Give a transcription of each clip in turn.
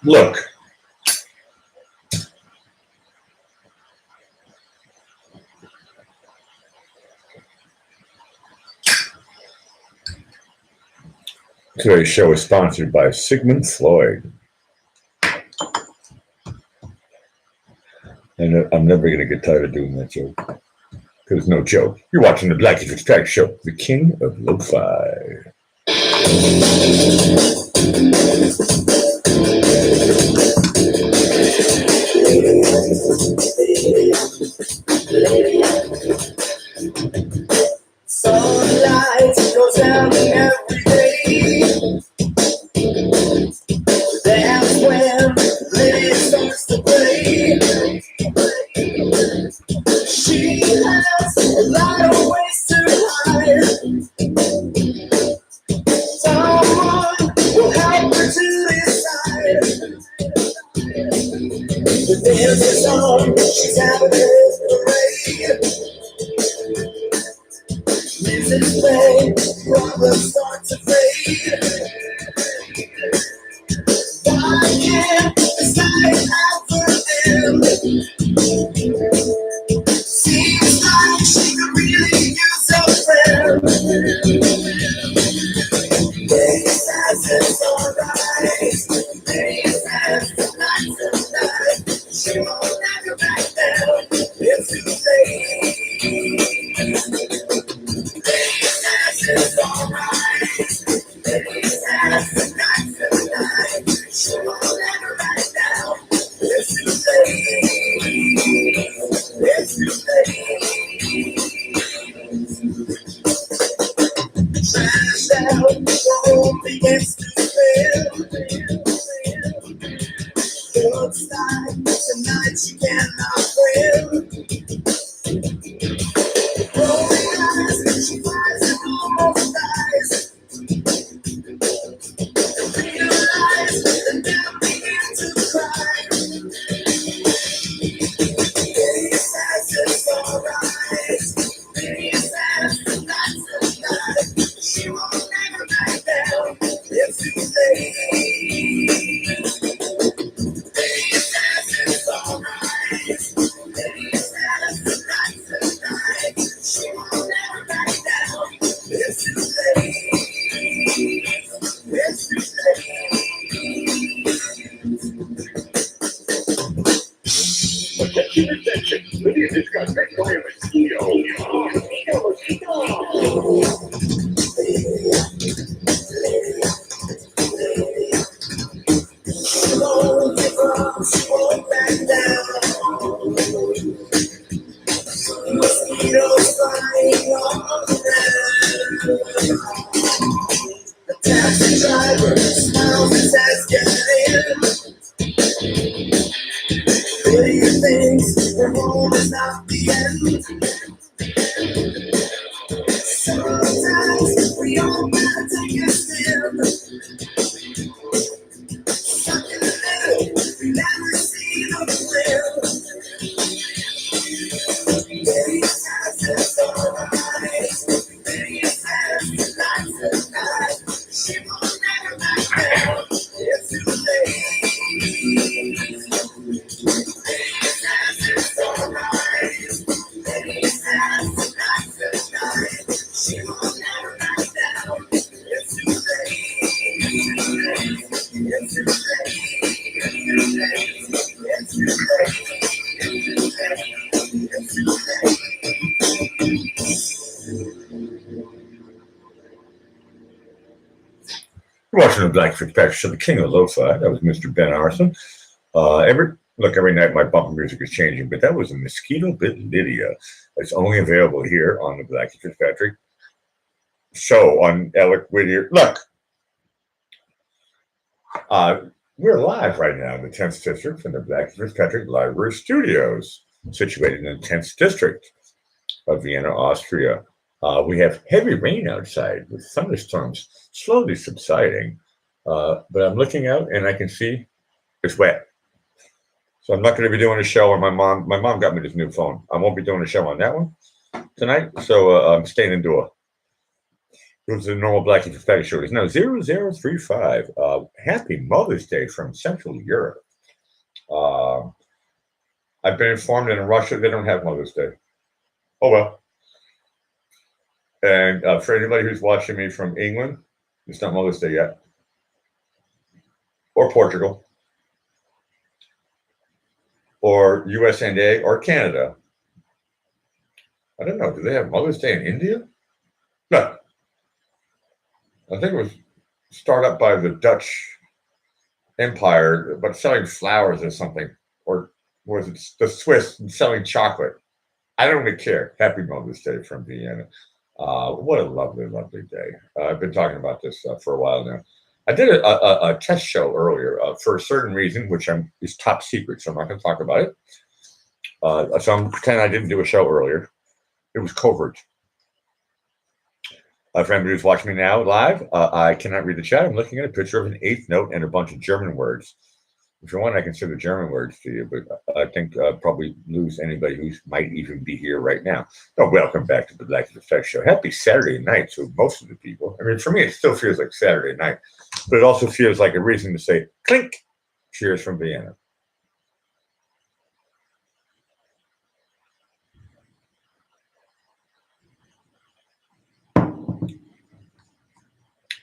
Look, today's show is sponsored by Sigmund Freud. And I'm never going to get tired of doing that joke. Because it's no joke. You're watching the Blackie Extract Show, the king of lo-fi. Sunlight goes down every day. That's when Lily starts to play. She has a lot of ways to hide. Someone will help her to decide. The dance is on, she's having a parade. Music's playing, problems start to fade. Why can't this night out for them? Seems like she could really use a friend. Baby says it's alright. Baby says tonight's the night. She won't have you back down. It's too late. Baby says it's alright. Baby says tonight's the night. She won't have you back down. It's too late. It's too late. Trashed out, the home begins to fail. Looks like tonight she cannot win. Rolling eyes, she flies and almost dies. Realize and then begin to cry. Baby says it's alright. Baby says tonight's the night. She won't never back down. It's too late. Baby says it's alright. Baby says tonight's the night. She won't never back down. It's too late. It's too Attention, Lydia has got that guy a mosquito. She won't give up, she won't back down. Mosquitoes flying all around. The taxi driver smiles and says, get in. Lydia thinks her home is not the end. Sometimes we all gotta take a stand. Something new, we never seen a plan. Baby says it's alright. Baby says tonight's the night. She won't never back down. It's too late. Baby says it's alright. Baby says tonight's the night. She won't never back down. It's too late. It's too late. It's too late. It's too late. You're watching the Blackie Extract Show, the king of lo-fi. That was Mr. Ben Arson. Every night my bumper music is changing, but that was a Mosquito Bit Lydia. It's only available here on the Blackie Extract Show on Alec Whittier. Look, we're live right now in the 10th District from the Blackie Extract Library Studios, situated in the 10th District of Vienna, Austria. We have heavy rain outside with thunderstorms slowly subsiding, but I'm looking out and I can see it's wet. So I'm not going to be doing a show on my mom got me this new phone. I won't be doing a show on that one tonight, so I'm staying indoor. It was the normal Blackie Perfect show. It's now 0035. Happy Mother's Day from Central Europe. I've been informed that in Russia they don't have Mother's Day. Oh well. And for anybody who's watching me from England, it's not Mother's Day yet. Or Portugal. Or USA or Canada. I don't know. Do they have Mother's Day in India? No. I think it was started up by the Dutch Empire, but selling flowers or something. Or was it the Swiss selling chocolate? I don't really care. Happy Mother's Day from Vienna. What a lovely, lovely day. I've been talking about this for a while now. I did a test show earlier for a certain reason, which is top secret, so I'm not going to talk about it. So I'm pretending I didn't do a show earlier. It was covert. For anybody who's watching me now live, I cannot read the chat. I'm looking at a picture of an eighth note and a bunch of German words. If you want, I can say the German words to you, but I think probably lose anybody who might even be here right now. Oh, welcome back to the Blackie Effect Show. Happy Saturday night to most of the people. I mean, for me, it still feels like Saturday night, but it also feels like a reason to say, clink, cheers from Vienna.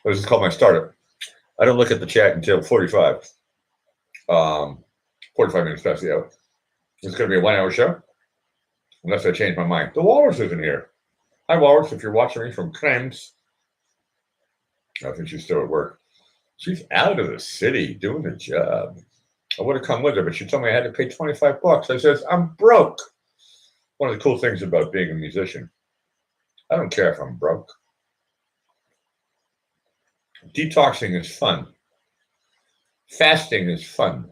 This is called my startup. I don't look at the chat until 45. 45 minutes past the hour. It's going to be a 1 hour show, unless I change my mind. The Walrus isn't here. Hi, Walrus. If you're watching me from Krems, I think she's still at work. She's out of the city doing the job. I would have come with her, but she told me I had to pay $25. I says, I'm broke. One of the cool things about being a musician, I don't care if I'm broke. Detoxing is fun. Fasting is fun.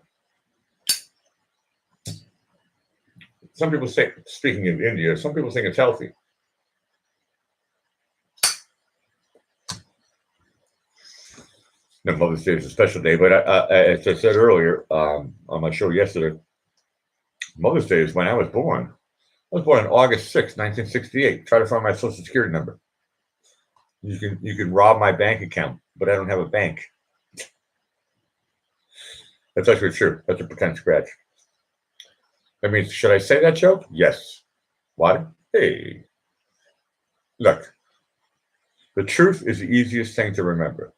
Some people say, speaking of India, some people think it's healthy. No, Mother's Day is a special day, but as I said earlier on my show yesterday, Mother's Day is when I was born. I was born on August 6, 1968. Try to find my social security number. You can rob my bank account, but I don't have a bank. That's actually true. That's a pretend scratch. I mean, should I say that joke? Yes. Why? Hey. Look, the truth is the easiest thing to remember.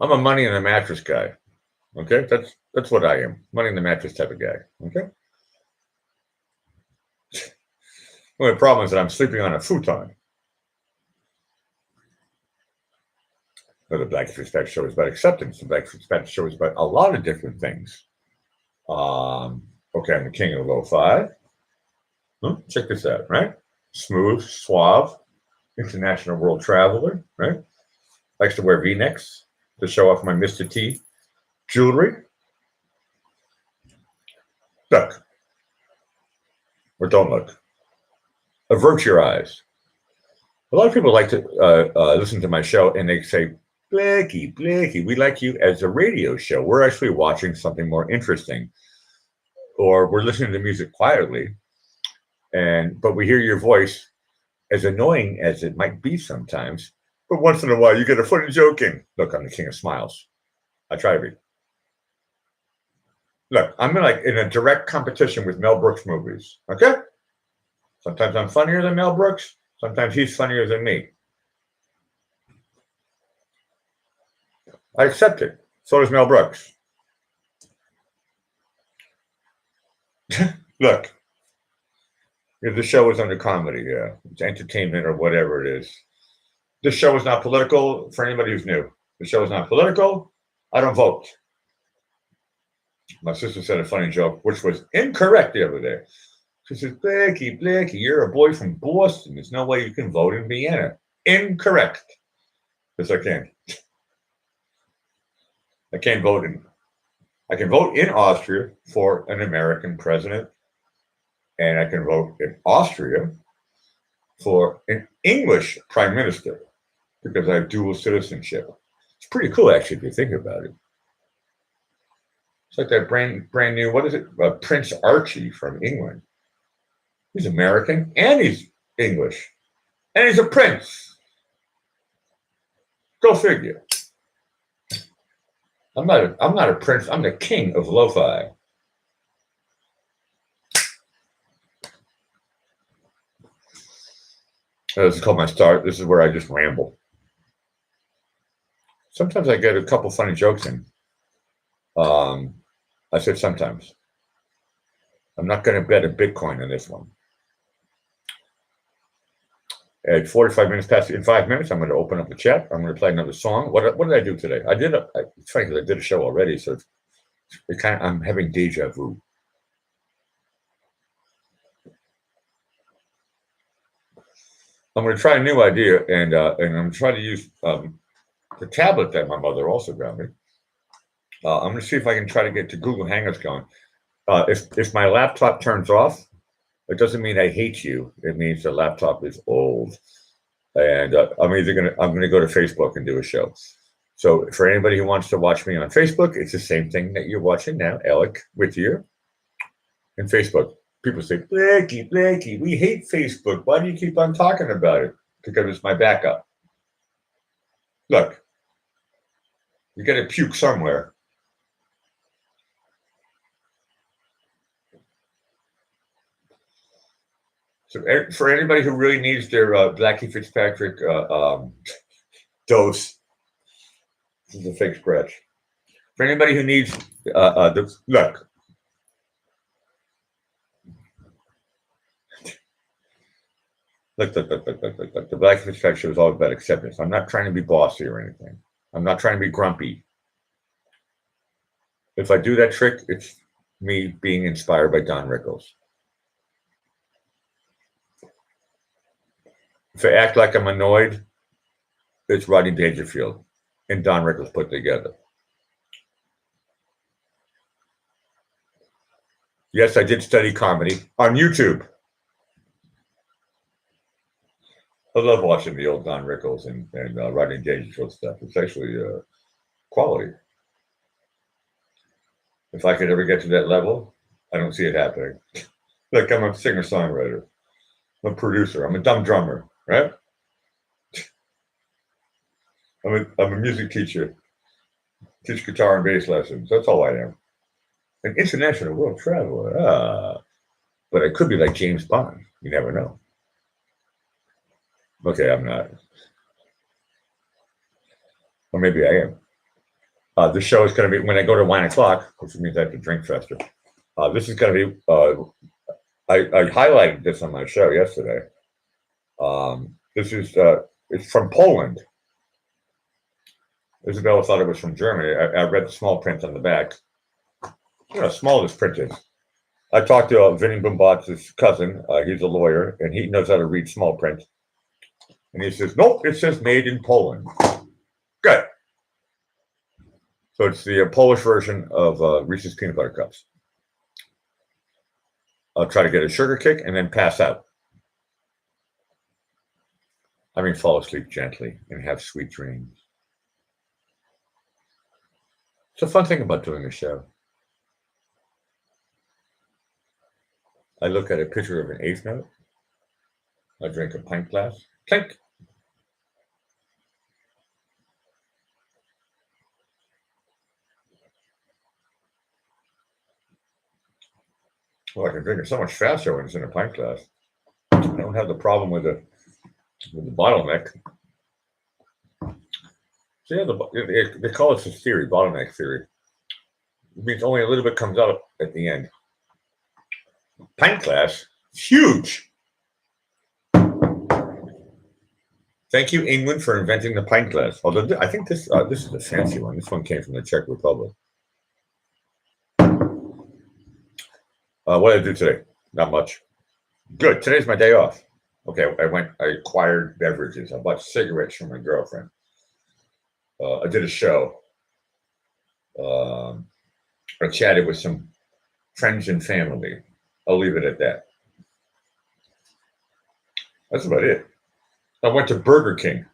I'm a money in a mattress guy. Okay? That's what I am. Money in the mattress type of guy. Okay? The only problem is that I'm sleeping on a futon. But the Blackie Respect Show is about acceptance. The Blackie Respect Show is about a lot of different things. Okay, I'm the king of the lo-fi. Check this out, right? Smooth, suave, international world traveler, right? Likes to wear V-necks to show off my Mr. T jewelry. Look. Or don't look. Avert your eyes. A lot of people like to listen to my show and they say, Blackie, we like you as a radio show. We're actually watching something more interesting. Or we're listening to music quietly, but we hear your voice, as annoying as it might be sometimes, but once in a while you get a funny joke in. Look, I'm the king of smiles. I try to be. Look, I'm in a direct competition with Mel Brooks movies, okay? Sometimes I'm funnier than Mel Brooks. Sometimes he's funnier than me. I accept it. So does Mel Brooks. Look, if the show is under comedy, it's entertainment or whatever it is. This show is not political for anybody who's new. The show is not political. I don't vote. My sister said a funny joke, which was incorrect the other day. She says, Blackie, you're a boy from Boston. There's no way you can vote in Vienna. Incorrect. Yes, I can. I can't vote I can vote in Austria for an American president, and I can vote in Austria for an English prime minister because I have dual citizenship. It's pretty cool, actually, if you think about it. It's like that brand new, what is it? Prince Archie from England. He's American and he's English. And he's a prince. Go figure. I'm not a prince. I'm the king of lo-fi. This is called my start. This is where I just ramble. Sometimes I get a couple funny jokes in. I said sometimes. I'm not going to bet a Bitcoin on this one. At 45 minutes past, in 5 minutes, I'm going to open up the chat. I'm going to play another song. What did I do today? It's funny because I did a show already, so I'm having deja vu. I'm going to try a new idea, and I'm going to try to use the tablet that my mother also got me. I'm going to see if I can try to get to Google Hangouts going. If my laptop turns off, it doesn't mean I hate you. It means the laptop is old, and I'm gonna go to Facebook and do a show. So for anybody who wants to watch me on Facebook, it's the same thing that you're watching now, Alec Whittier, and Facebook. People say, Blakey, we hate Facebook. Why do you keep on talking about it? Because it's my backup. Look, you got to puke somewhere. So for anybody who really needs their Blackie Fitzpatrick dose, this is a fake scratch. For anybody who needs look. Look, the Blackie Fitzpatrick show is all about acceptance. I'm not trying to be bossy or anything. I'm not trying to be grumpy. If I do that trick, it's me being inspired by Don Rickles. If I act like I'm annoyed, it's Rodney Dangerfield and Don Rickles put together. Yes, I did study comedy on YouTube. I love watching the old Don Rickles and Rodney Dangerfield stuff. It's actually quality. If I could ever get to that level, I don't see it happening. Look, I'm a singer-songwriter. I'm a producer. I'm a dumb drummer, right? I'm a music teacher. Teach guitar and bass lessons. That's all I am. An international world traveler. But I could be like James Bond. You never know. Okay, I'm not. Or maybe I am. The show is going to be, when I go to 1 o'clock, which means I have to drink faster. This is going to be, I highlighted this on my show yesterday. This is, it's from Poland. Isabella thought it was from Germany. I read the small print on the back. You know how small this print is. I talked to Vinny Bumbat's cousin. He's a lawyer, and he knows how to read small print. And he says, nope, it says made in Poland. Good. So it's the Polish version of Reese's Peanut Butter Cups. I'll try to get a sugar kick and then pass out. I mean, fall asleep gently and have sweet dreams. It's a fun thing about doing a show. I look at a picture of an eighth note. I drink a pint glass. Clink. Well, I can drink it so much faster when it's in a pint glass. I don't have the problem with the bottleneck. So yeah, they call it this theory, bottleneck theory. It means only a little bit comes out at the end. Pint glass, huge. Thank you, England, for inventing the pint glass. Although I think this is a fancy one. This one came from the Czech Republic. What did I do today? Not much. Good. Today's my day off. Okay, I acquired beverages. I bought cigarettes from my girlfriend. I did a show. I chatted with some friends and family. I'll leave it at that. That's about it. I went to Burger King.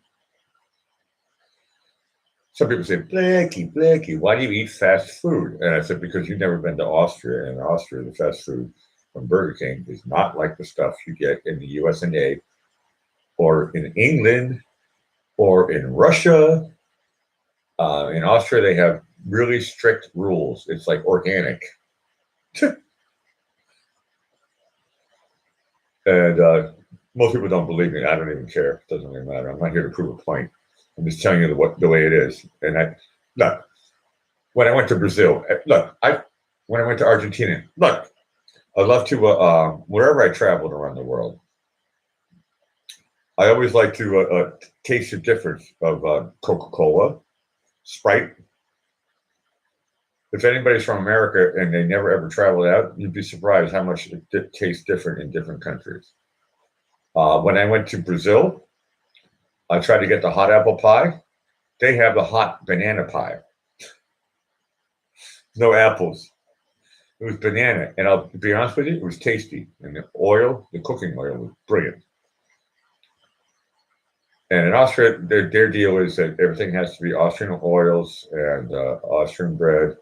Some people say, Blakey, why do you eat fast food? And I said, because you've never been to Austria. And in Austria, the fast food from Burger King is not like the stuff you get in the US and A or in England or in Russia. In Austria, they have really strict rules. It's like organic. And most people don't believe me. I don't even care. It doesn't really matter. I'm not here to prove a point. I'm just telling you the way it is. And look, when I went to Brazil, when I went to Argentina, look, I love to, wherever I traveled around the world, I always like to taste the difference of Coca-Cola, Sprite. If anybody's from America and they never ever traveled out, you'd be surprised how much it tastes different in different countries. When I went to Brazil, I tried to get the hot apple pie. They have the hot banana pie. No apples. It was banana. And I'll be honest with you, it was tasty. And the cooking oil was brilliant. And in Austria, their deal is that everything has to be Austrian oils and Austrian bread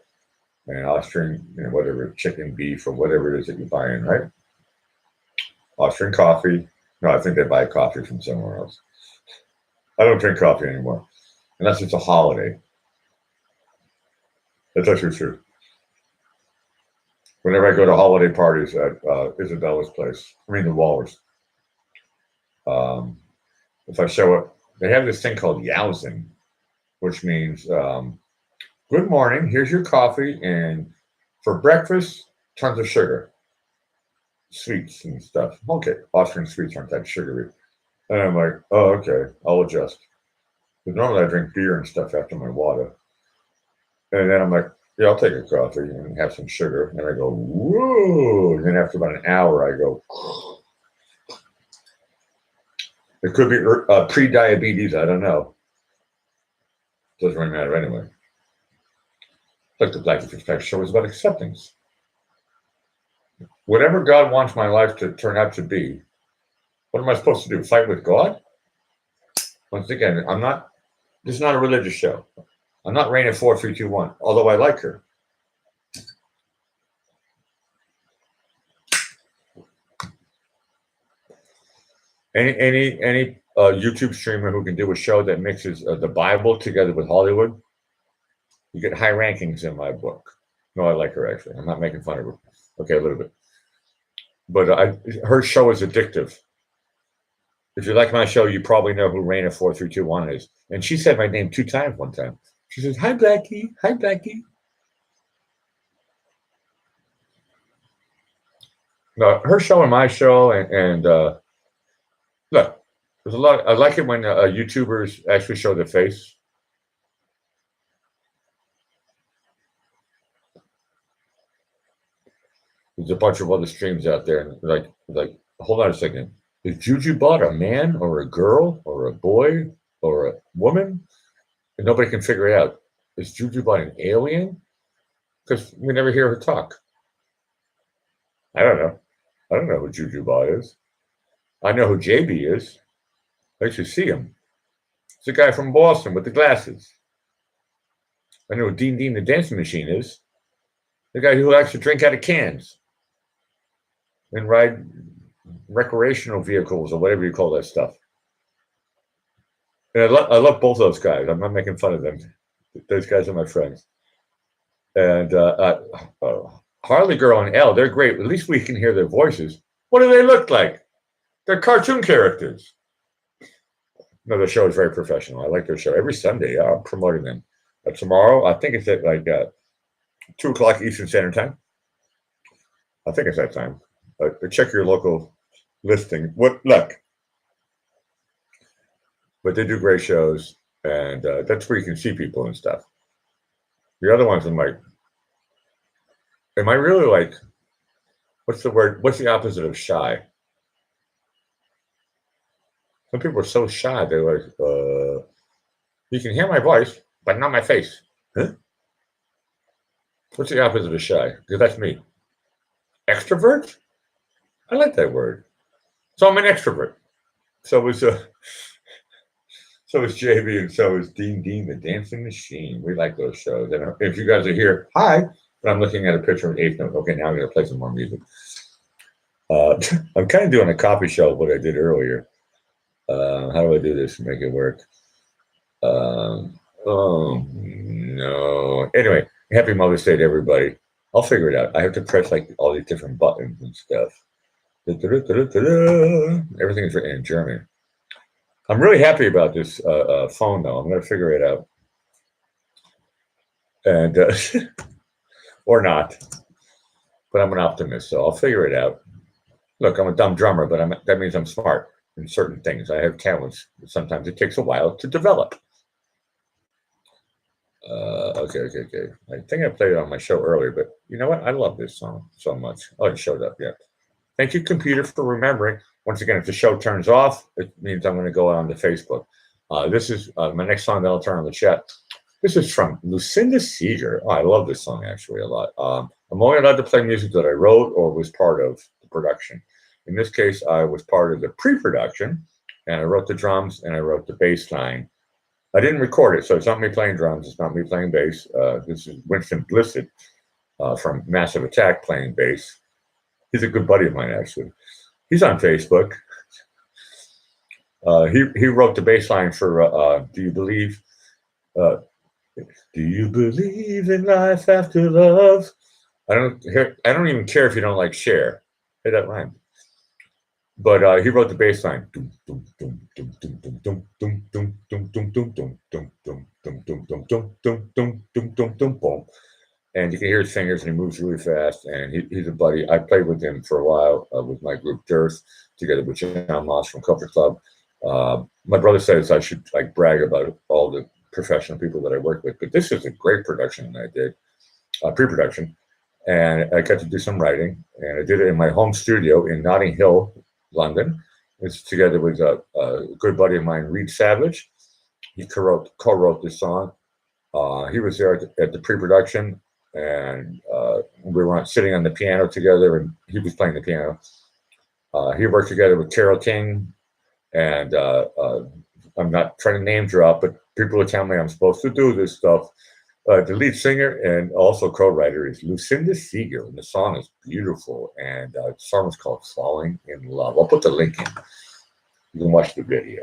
and Austrian, whatever, chicken, beef, or whatever it is that you buy in, right? Austrian coffee. No, I think they buy coffee from somewhere else. I don't drink coffee anymore, unless it's a holiday. That's actually true. Whenever I go to holiday parties at Isabella's place, the Walrus, if I show up, they have this thing called Yowzen, which means, good morning, here's your coffee, and for breakfast, tons of sugar, sweets and stuff. Okay, Austrian sweets aren't that sugary. And I'm like, oh, okay, I'll adjust. Because normally I drink beer and stuff after my water. And then I'm like, yeah, I'll take a coffee and have some sugar. And I go, whoa. And then after about an hour, I go, it could be pre-diabetes. I don't know. Doesn't really matter anyway. Like the Black Fish Pack show is about acceptance. Whatever God wants my life to turn out to be, what am I supposed to do? Fight with God? Once again, this is not a religious show. I'm not Raina 4321, although I like her. Any YouTube streamer who can do a show that mixes the Bible together with Hollywood, you get high rankings in my book. No, I like her, actually. I'm not making fun of her. Okay, a little bit. But her show is addictive. If you like my show, you probably know who Raina 4321 is. And she said my name 2 times one time. She says, hi, Blackie. Hi, Blackie. No, her show and my show, and look, there's a lot. I like it when YouTubers actually show their face. There's a bunch of other streams out there, and like, hold on a second. Is Juju Bot a man or a girl or a boy or a woman? And nobody can figure it out. Is Juju Bot an alien? Because we never hear her talk. I don't know. I don't know who Juju Bot is. I know who JB is. I used to see him. It's the guy from Boston with the glasses. I know who Dean Dean the Dancing Machine is. The guy who likes to drink out of cans and ride recreational vehicles or whatever you call that stuff. And I love both those guys. I'm not making fun of them. Those guys are my friends. And Harley Girl and Elle, they're great. At least we can hear their voices. What do they look like? They're cartoon characters. No, their show is very professional. I like their show. Every Sunday, I'm promoting them. Tomorrow, I think it's at like 2 o'clock Eastern Standard Time. I think it's that time. Check your local listing. Look. But they do great shows, and that's where you can see people and stuff. The other ones, I'm like, am I really like, what's the word? What's the opposite of shy? Some people are so shy. They're like, you can hear my voice, but not my face. Huh? What's the opposite of shy? Because that's me. Extrovert? I like that word. So I'm an extrovert. So is JB, and so is Dean Dean the Dancing Machine. We like those shows. And if you guys are here, hi. But I'm looking at a picture of Eighth Note. Okay, now I'm going to play some more music. I'm kind of doing a copy show of what I did earlier. How do I do this to make it work? Oh no. Anyway, happy Mother's Day to everybody. I'll figure it out. I have to press like all these different buttons and stuff. Everything is written in German. I'm really happy about this phone, though. I'm going to figure it out, and or not. But I'm an optimist, so I'll figure it out. Look, I'm a dumb drummer, but that means I'm smart in certain things. I have talents. Sometimes it takes a while to develop. Okay. I think I played it on my show earlier, but you know what? I love this song so much. Oh, it showed up, yeah. Thank you, computer, for remembering. Once again, if the show turns off, it means I'm going to go on to Facebook. This is my next song that I'll turn on the chat. This is from Lucinda Seeger. Oh, I love this song actually a lot. I'm only allowed to play music that I wrote or was part of the production. In this case, I was part of the pre-production, and I wrote the drums and I wrote the bass line. I didn't record it, so it's not me playing drums. It's not me playing bass. This is Winston Blissett from Massive Attack playing bass. He's a good buddy of mine, actually. He's on Facebook. He wrote the bass line for "Do You Believe?" Do you believe in life after love? I don't even care if you don't like Cher. Hey, that rhymed. But he wrote the bass line. And you can hear his fingers, and he moves really fast. And he's a buddy. I played with him for a while with my group Dearth, together with John Moss from Comfort Club. My brother says I should like brag about all the professional people that I work with, but this is a great production that I did, pre-production, and I got to do some writing, and I did it in my home studio in Notting Hill, London. It's together with a good buddy of mine, Reed Savage. He co-wrote this song. He was there at the pre-production, and we were sitting on the piano together, and he was playing the piano. He worked together with Carole King, and I'm not trying to name drop, but people will tell me I'm supposed to do this stuff. The lead singer and also co-writer is Lucinda Seeger, and the song is beautiful. And the song is called "Falling in Love." I'll put the link in. You can watch the video.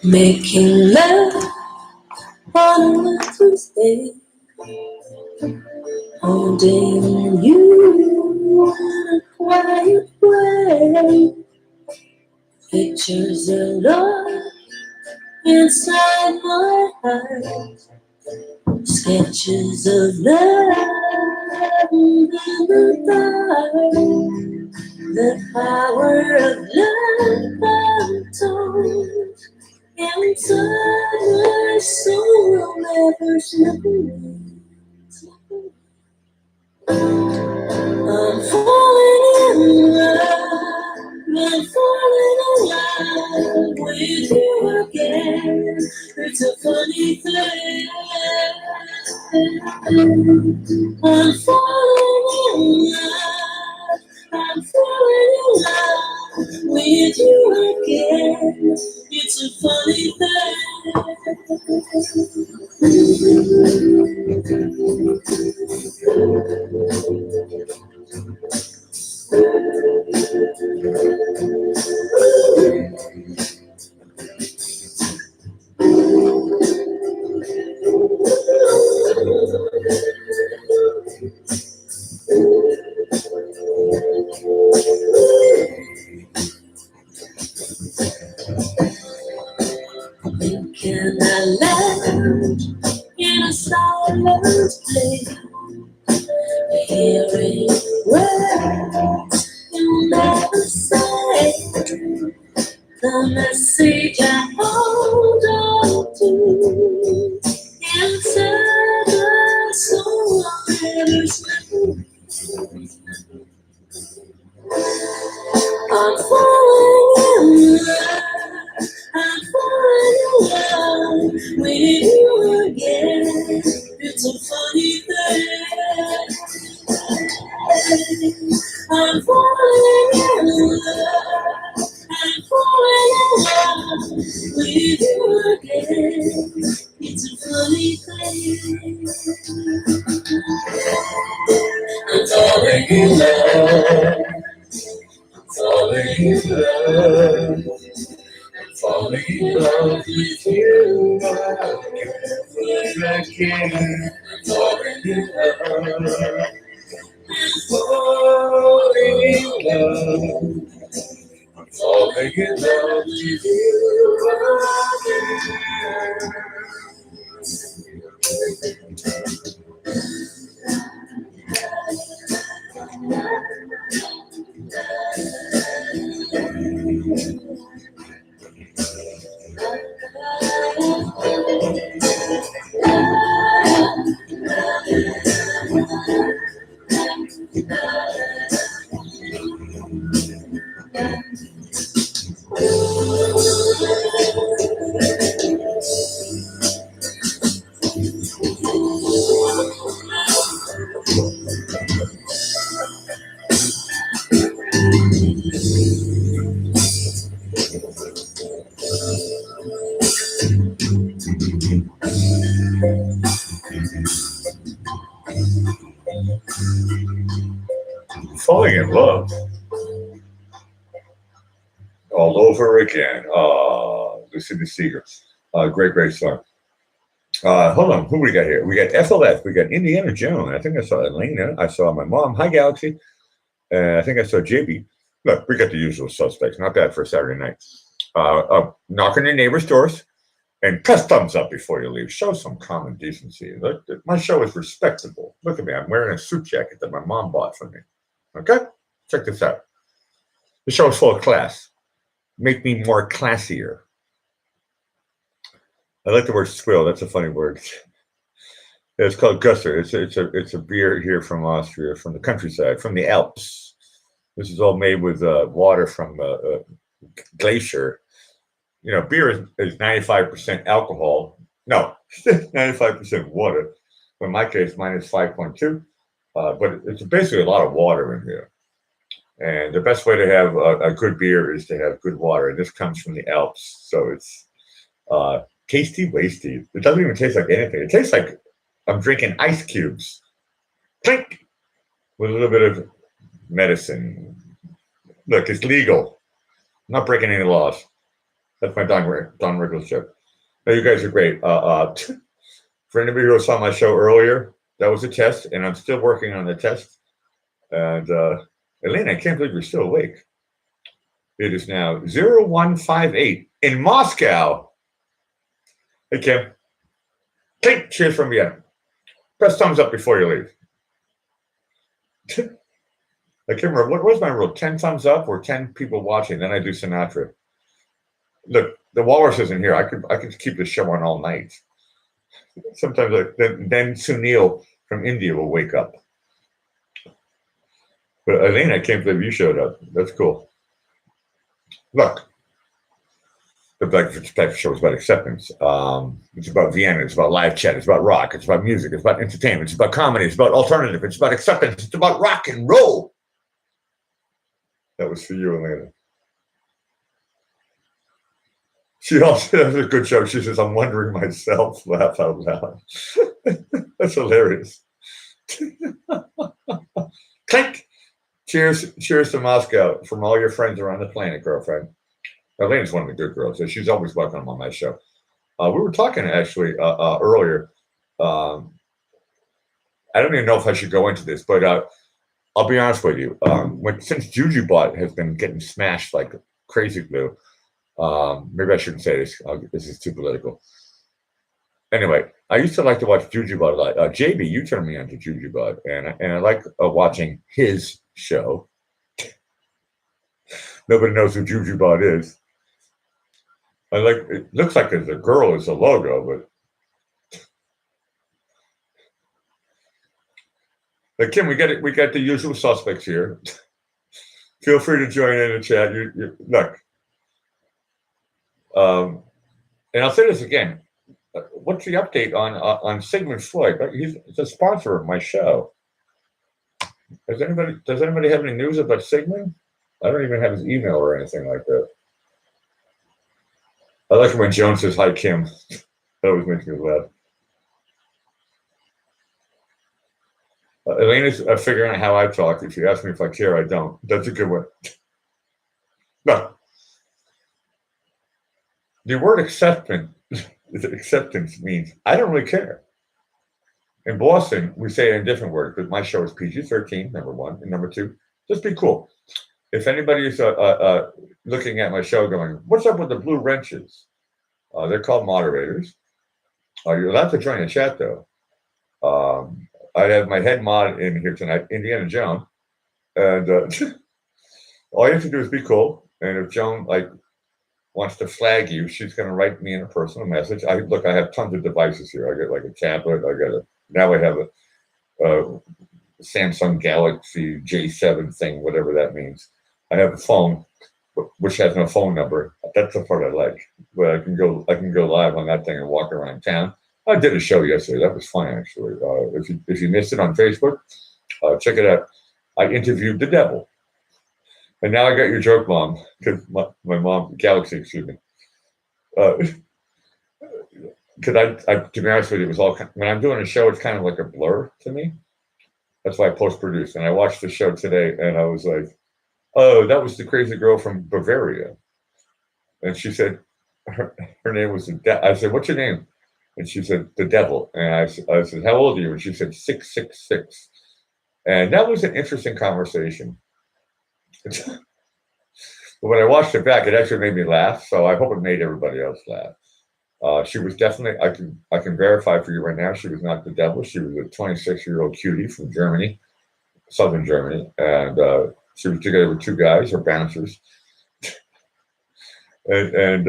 Making love on a winter's day, holding you in a quiet way. Pictures of love inside my heart, sketches of love in the dark. The power of love untold inside my soul will never slip away. I'm falling in love, I'm falling in love with you again. It's a funny thing. I'm falling in love, I'm falling in love with you again. It's a funny Can I land in a silent place, hearing words you never say, the message I hold on to inside my soul will never slip. I'm falling in with you again. It's a funny thing. I'm falling in love. I'm falling in love with you again. It's a funny thing. I'm falling in love. Falling in love. Falling in love with you again. Falling in love. Falling in love. Falling in love with you again. Falling in love all over again. Lucy the Seeger. Great song. Hold on, who we got here? We got FLF, we got Indiana Jones. I think I saw Elena. I saw my mom. Hi, Galaxy. I think I saw JB. Look, we got the usual suspects. Not bad for a Saturday night. Knock on your neighbor's doors and press thumbs up before you leave. Show some common decency. Look, my show is respectable. Look at me. I'm wearing a suit jacket that my mom bought for me. Okay? Check this out. The show is full of class. Make me more classier. I like the word swill. That's a funny word. It's called Gusser. It's a beer here from Austria, from the countryside, from the Alps. This is all made with water from a glacier. You know, beer is 95% alcohol. No, 95% water. In my case, mine is 5.2. But it's basically a lot of water in here. And the best way to have a good beer is to have good water. And this comes from the Alps. So it's tasty, wasty. It doesn't even taste like anything. It tastes like I'm drinking ice cubes. Clink! With a little bit of medicine. Look, it's legal. I'm not breaking any laws. That's my Don Rickles joke. No, you guys are great. For anybody who saw my show earlier, that was a test, and I'm still working on the test. And Elena, I can't believe you're still awake. It is now 0158 in Moscow. Hey, Kim. Clink, cheers from Vienna. Press thumbs up before you leave. I can't remember. What was my rule? 10 thumbs up or 10 people watching? Then I do Sinatra. Look, the walrus isn't here. I could keep this show on all night. Sometimes then Sunil from India will wake up. But Elena, I can't believe you showed up. That's cool. Look, the Black Type Show is about acceptance. It's about Vienna. It's about live chat. It's about rock. It's about music. It's about entertainment. It's about comedy. It's about alternative. It's about acceptance. It's about rock and roll. That was for you, Elena. She also has a good show. She says, I'm wondering myself. Laugh out loud. That's hilarious. Clink. Cheers to Moscow from all your friends around the planet, girlfriend. Elena's one of the good girls. So she's always welcome on my show. We were talking actually earlier. I don't even know if I should go into this, but I'll be honest with you. Since JujuBot has been getting smashed like crazy glue, maybe I shouldn't say this. This is too political. Anyway, I used to like to watch JujuBot a lot. JB, you turned me on to JujuBot, and I like watching his show. Nobody knows who JujuBot is. It looks like there's a girl as a logo, but Kim, we got the usual suspects here. Feel free to join in the chat. Look, and I'll say this again. what's the update on Sigmund Freud? He's a sponsor of my show. Does anybody have any news about Sigmund? I don't even have his email or anything like that. I like it when Joan says hi, Kim. That always makes me laugh. Elena's figuring out how I talk. If you ask me if I care, I don't. That's a good one. No. The word acceptance means I don't really care. In Boston, we say it in different words, but my show is PG-13, number one. And number two, just be cool. If anybody is looking at my show going, what's up with the blue wrenches? They're called moderators. You're allowed to join the chat, though. I have my head mod in here tonight, Indiana Jones. And all you have to do is be cool. And if Joan wants to flag you, she's going to write me in a personal message. I have tons of devices here. I got like a tablet. Now I have a Samsung Galaxy J7 thing, whatever that means. I have a phone, which has no phone number. That's the part I like. But I can go live on that thing and walk around town. I did a show yesterday. That was fun, actually. If you missed it on Facebook, check it out. I interviewed the devil. And now I got your joke, Mom, because my mom, Galaxy, excuse me. Because to be honest with you, it was all, when I'm doing a show, it's kind of like a blur to me. That's why I post-produce. And I watched the show today, and I was like, oh, that was the crazy girl from Bavaria. And she said, her name was, I said, what's your name? And she said, the devil. And I said, how old are you? And she said, 666. And that was an interesting conversation. But when I watched it back, it actually made me laugh. So I hope it made everybody else laugh. She was definitely, I can verify for you right now, she was not the devil. She was a 26-year-old cutie from Germany, southern Germany. And she was together with two guys, or bouncers. and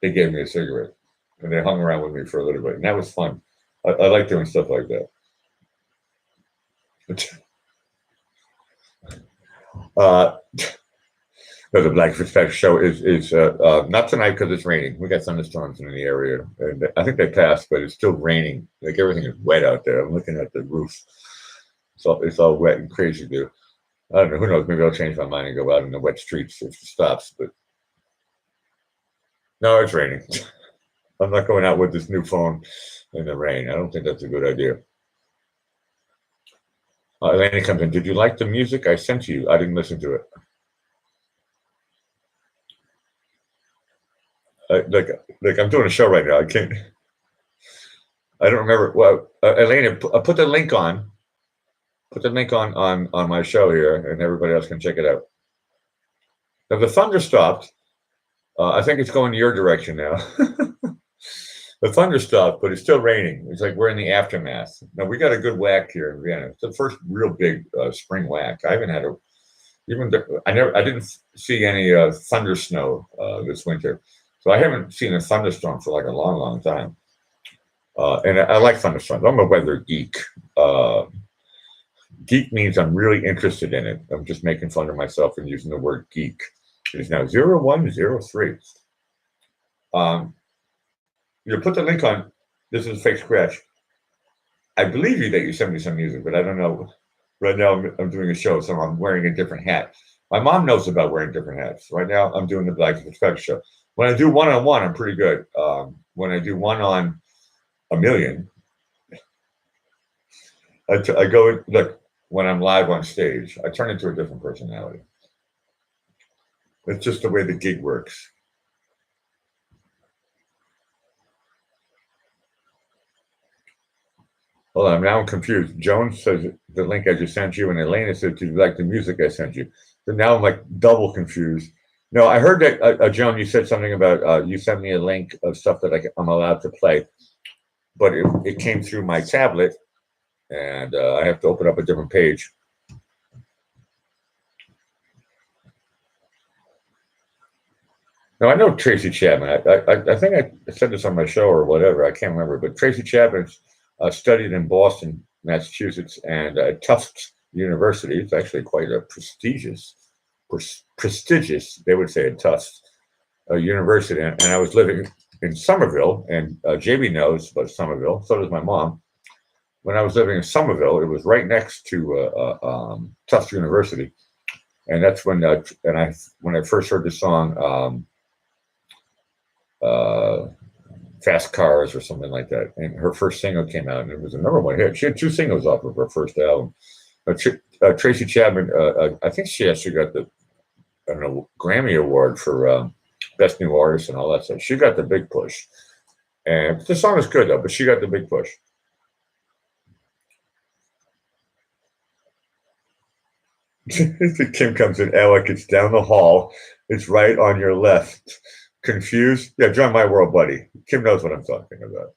they gave me a cigarette. And they hung around with me for a little bit. And that was fun. I like doing stuff like that. The Black Fitzpatrick show is not tonight because it's raining. We got thunderstorms in the area, and I think they passed, but it's still raining. Like everything is wet out there. I'm looking at the roof, so it's all wet and crazy, dude. I don't know. Who knows? Maybe I'll change my mind and go out in the wet streets if it stops. But no, it's raining. I'm not going out with this new phone in the rain. I don't think that's a good idea. Elena comes in. Did you like the music I sent you? I didn't listen to it. Like I'm doing a show right now. I don't remember. Well, Elena, put the link on. Put the link on my show here, and everybody else can check it out. Now the thunder stopped. I think it's going your direction now. The thunder stopped, but it's still raining. It's like we're in the aftermath. Now we got a good whack here in Vienna. It's the first real big spring whack. I haven't had I didn't see any thunder snow this winter. So I haven't seen a thunderstorm for like a long, long time. And I like thunderstorms. I'm a weather geek. Geek means I'm really interested in it. I'm just making fun of myself and using the word geek. It is now 0103. You put the link on. This is a fake scratch. I believe you that you sent me some music, but I don't know. Right now I'm doing a show, so I'm wearing a different hat. My mom knows about wearing different hats. Right now I'm doing the Black Fitzpatrick show. When I do one-on-one, I'm pretty good. When I do one on a million, I go, look, when I'm live on stage, I turn into a different personality. It's just the way the gig works. Hold on, now I'm confused. Joan says the link I just sent you, and Elena said, do you like the music I sent you? So now I'm like double confused. No, I heard that, Joan, you said something about, you sent me a link of stuff that I'm allowed to play, but it came through my tablet, and I have to open up a different page. Now, I know Tracy Chapman. I think I said this on my show or whatever. I can't remember, but Tracy Chapman studied in Boston, Massachusetts, and at Tufts University. It's actually quite a prestigious, they would say, at Tufts University. And I was living in Somerville, and JB knows about Somerville. So does my mom. When I was living in Somerville, it was right next to Tufts University, and that's when when I first heard the song "Fast Cars" or something like that, and her first single came out, and it was a #1 hit. She had 2 singles off of her first album. Tracy Chapman, I think she actually got the Grammy Award for Best New Artist and all that stuff. She got the big push, and the song is good though. But she got the big push. Kim comes in, Alec. It's down the hall. It's right on your left. Confused? Yeah, join my world, buddy. Kim knows what I'm talking about.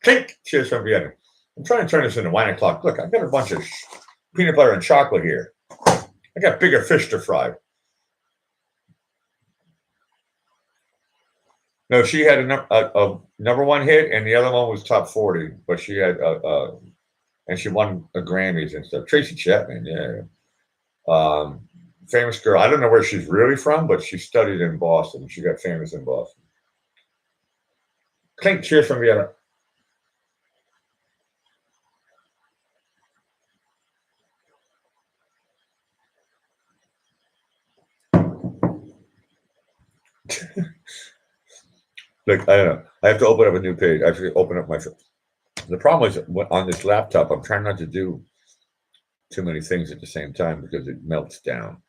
Clink. Cheers from Vienna. I'm trying to turn this into wine o'clock. Look, I've got a bunch of peanut butter and chocolate here. I got bigger fish to fry. No, she had a #1 hit, and the other one was top 40. But she had and she won a Grammys and stuff. Tracy Chapman, yeah, famous girl. I don't know where she's really from, but she studied in Boston. She got famous in Boston. Clink. Cheers from Vienna. Look, I don't know. I have to open up a new page. I have to open up my. The problem is on this laptop, I'm trying not to do too many things at the same time because it melts down.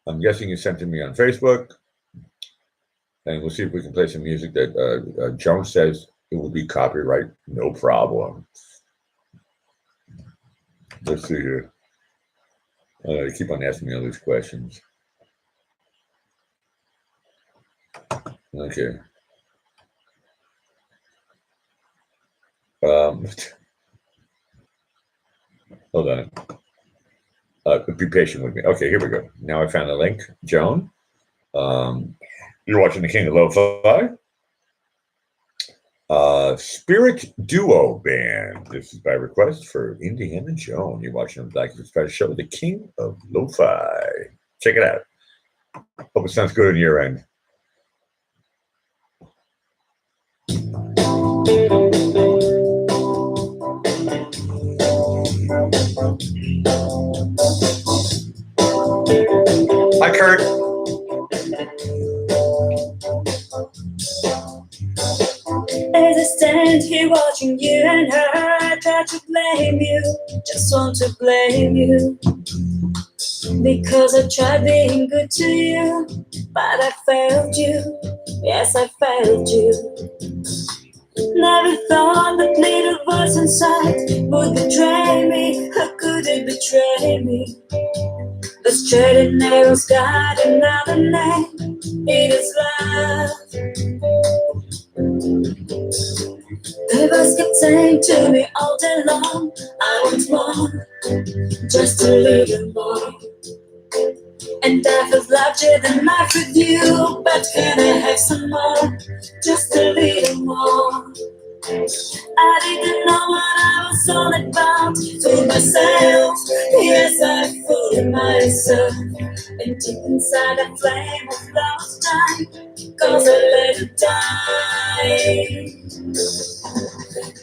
I'm guessing you sent to me on Facebook, and we'll see if we can play some music that Joan says it will be copyright. No problem. Let's see here. You keep on asking me all these questions. Okay. Hold on. Be patient with me. Okay, here we go. Now I found the link. Joan, you're watching the King of Lo-Fi. Spirit Duo Band. This is by request for Indiana Joan. You're watching the Black Express show, the King of Lo-Fi. Check it out. Hope it sounds good on your end. Hi, Kurt. As I stand here watching you and her, I try to blame you, just want to blame you. Because I tried being good to you, but I failed you, yes I failed you. Never thought that little voice inside would betray me, how could it betray me? The straight and narrow's got another name, it is love. The voice kept saying to me all day long, I want more, just a little more. And I felt larger than life with you, but can I have some more, just a little more? I didn't know what I was all about, fooled myself, yes I fooled myself. And deep inside a flame of lost time, cause I let it die.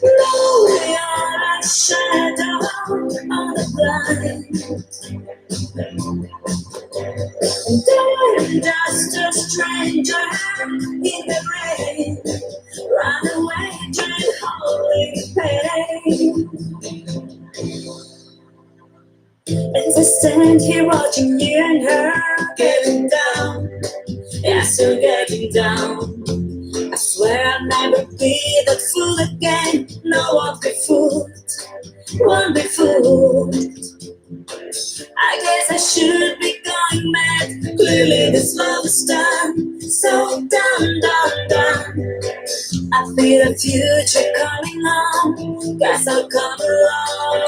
Now we are a shadow on the blind, and I'm just a stranger in the rain. Run away, drink holy pain. As I stand here watching you and her getting down, yes, you're getting down. I swear I'll never be that fool again. No, I'll be fooled, won't be fooled. I guess I should be going mad. Clearly this love is done, so done, done, done. I feel a future coming on, guess I'll come along.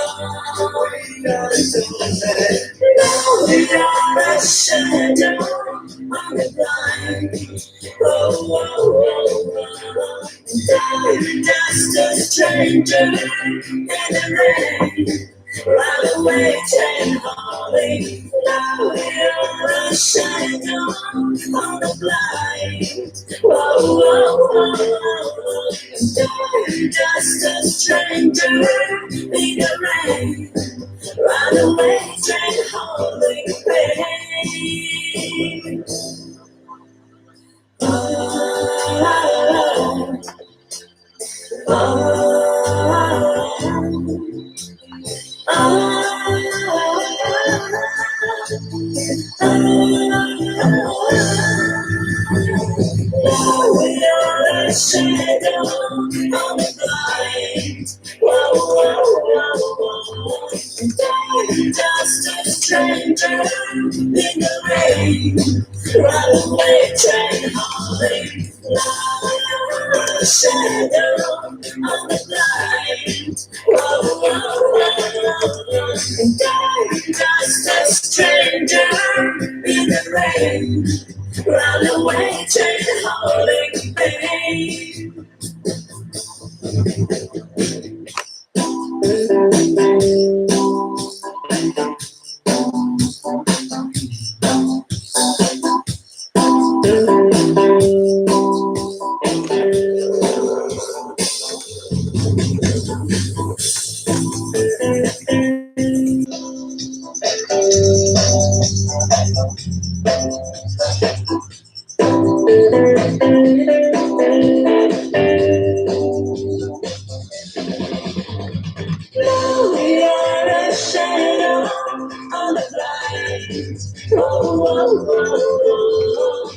Now we are a shadow on the blind. Oh, oh, oh, oh. And I'm just a stranger in the rain. Run away, chain holly. Now we are a shadow on the blind. Just a stranger in the rain, run away, train holding pain. We are a shadow on the blind. Whoa, whoa, whoa, whoa. Just a stranger in the rain. Run away, train hauling. Shadow on the blind. Whoa, whoa, whoa. Just a stranger in the rain. Run away, train hauling pain. We are a shadow on the blind. Whoa, whoa, whoa, whoa.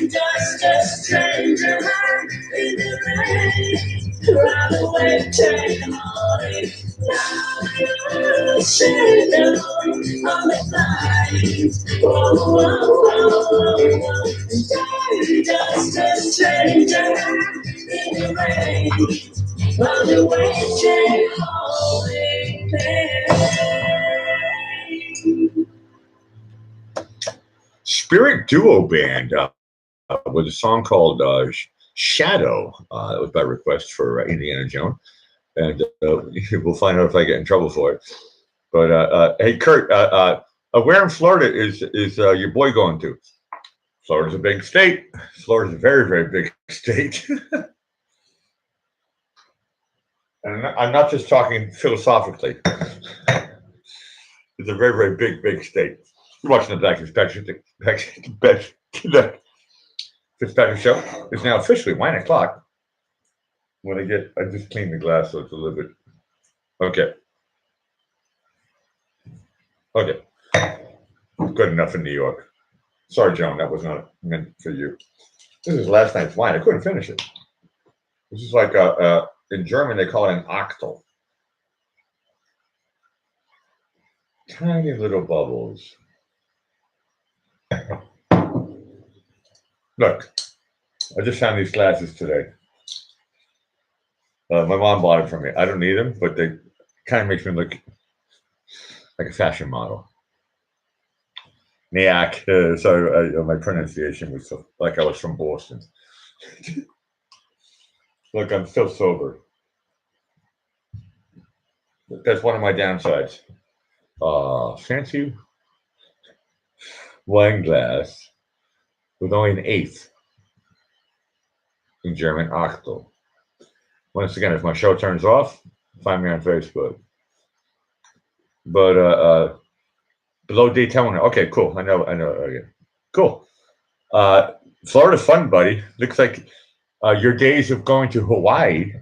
Just a stranger in the rain. Run away, train hauling. Shadow on the blind. Whoa, whoa, whoa, whoa. Just a stranger in the rain. Run away, train hauling pain. Spirit Duo Band with a song called Shadow. That was by request for Indiana Jones. And we'll find out if I get in trouble for it. But hey, Kurt, where in Florida is your boy going to? Florida's a big state. Florida's a very, very big state. And I'm not just talking philosophically. It's a very, very big, big state. You're watching the Black Fitzpatrick show. It's now officially 9 o'clock. When I just cleaned the glass so it's a little bit. Okay. Good enough in New York. Sorry, Joan, that was not meant for you. This is last night's wine. I couldn't finish it. This is like in German they call it an Achtel. Tiny little bubbles. Look, I just found these glasses today. My mom bought them for me. I don't need them, but they kind of makes me look like a fashion model. Nyack. Sorry, my pronunciation was like I was from Boston. Look, I'm still sober. That's one of my downsides. Fancy wine glass with only an eighth in German, Achtel. Once again, if my show turns off, find me on Facebook. But below Daytona. Okay, cool. I know. Okay. Cool. Florida fun, buddy. Looks like your days of going to Hawaii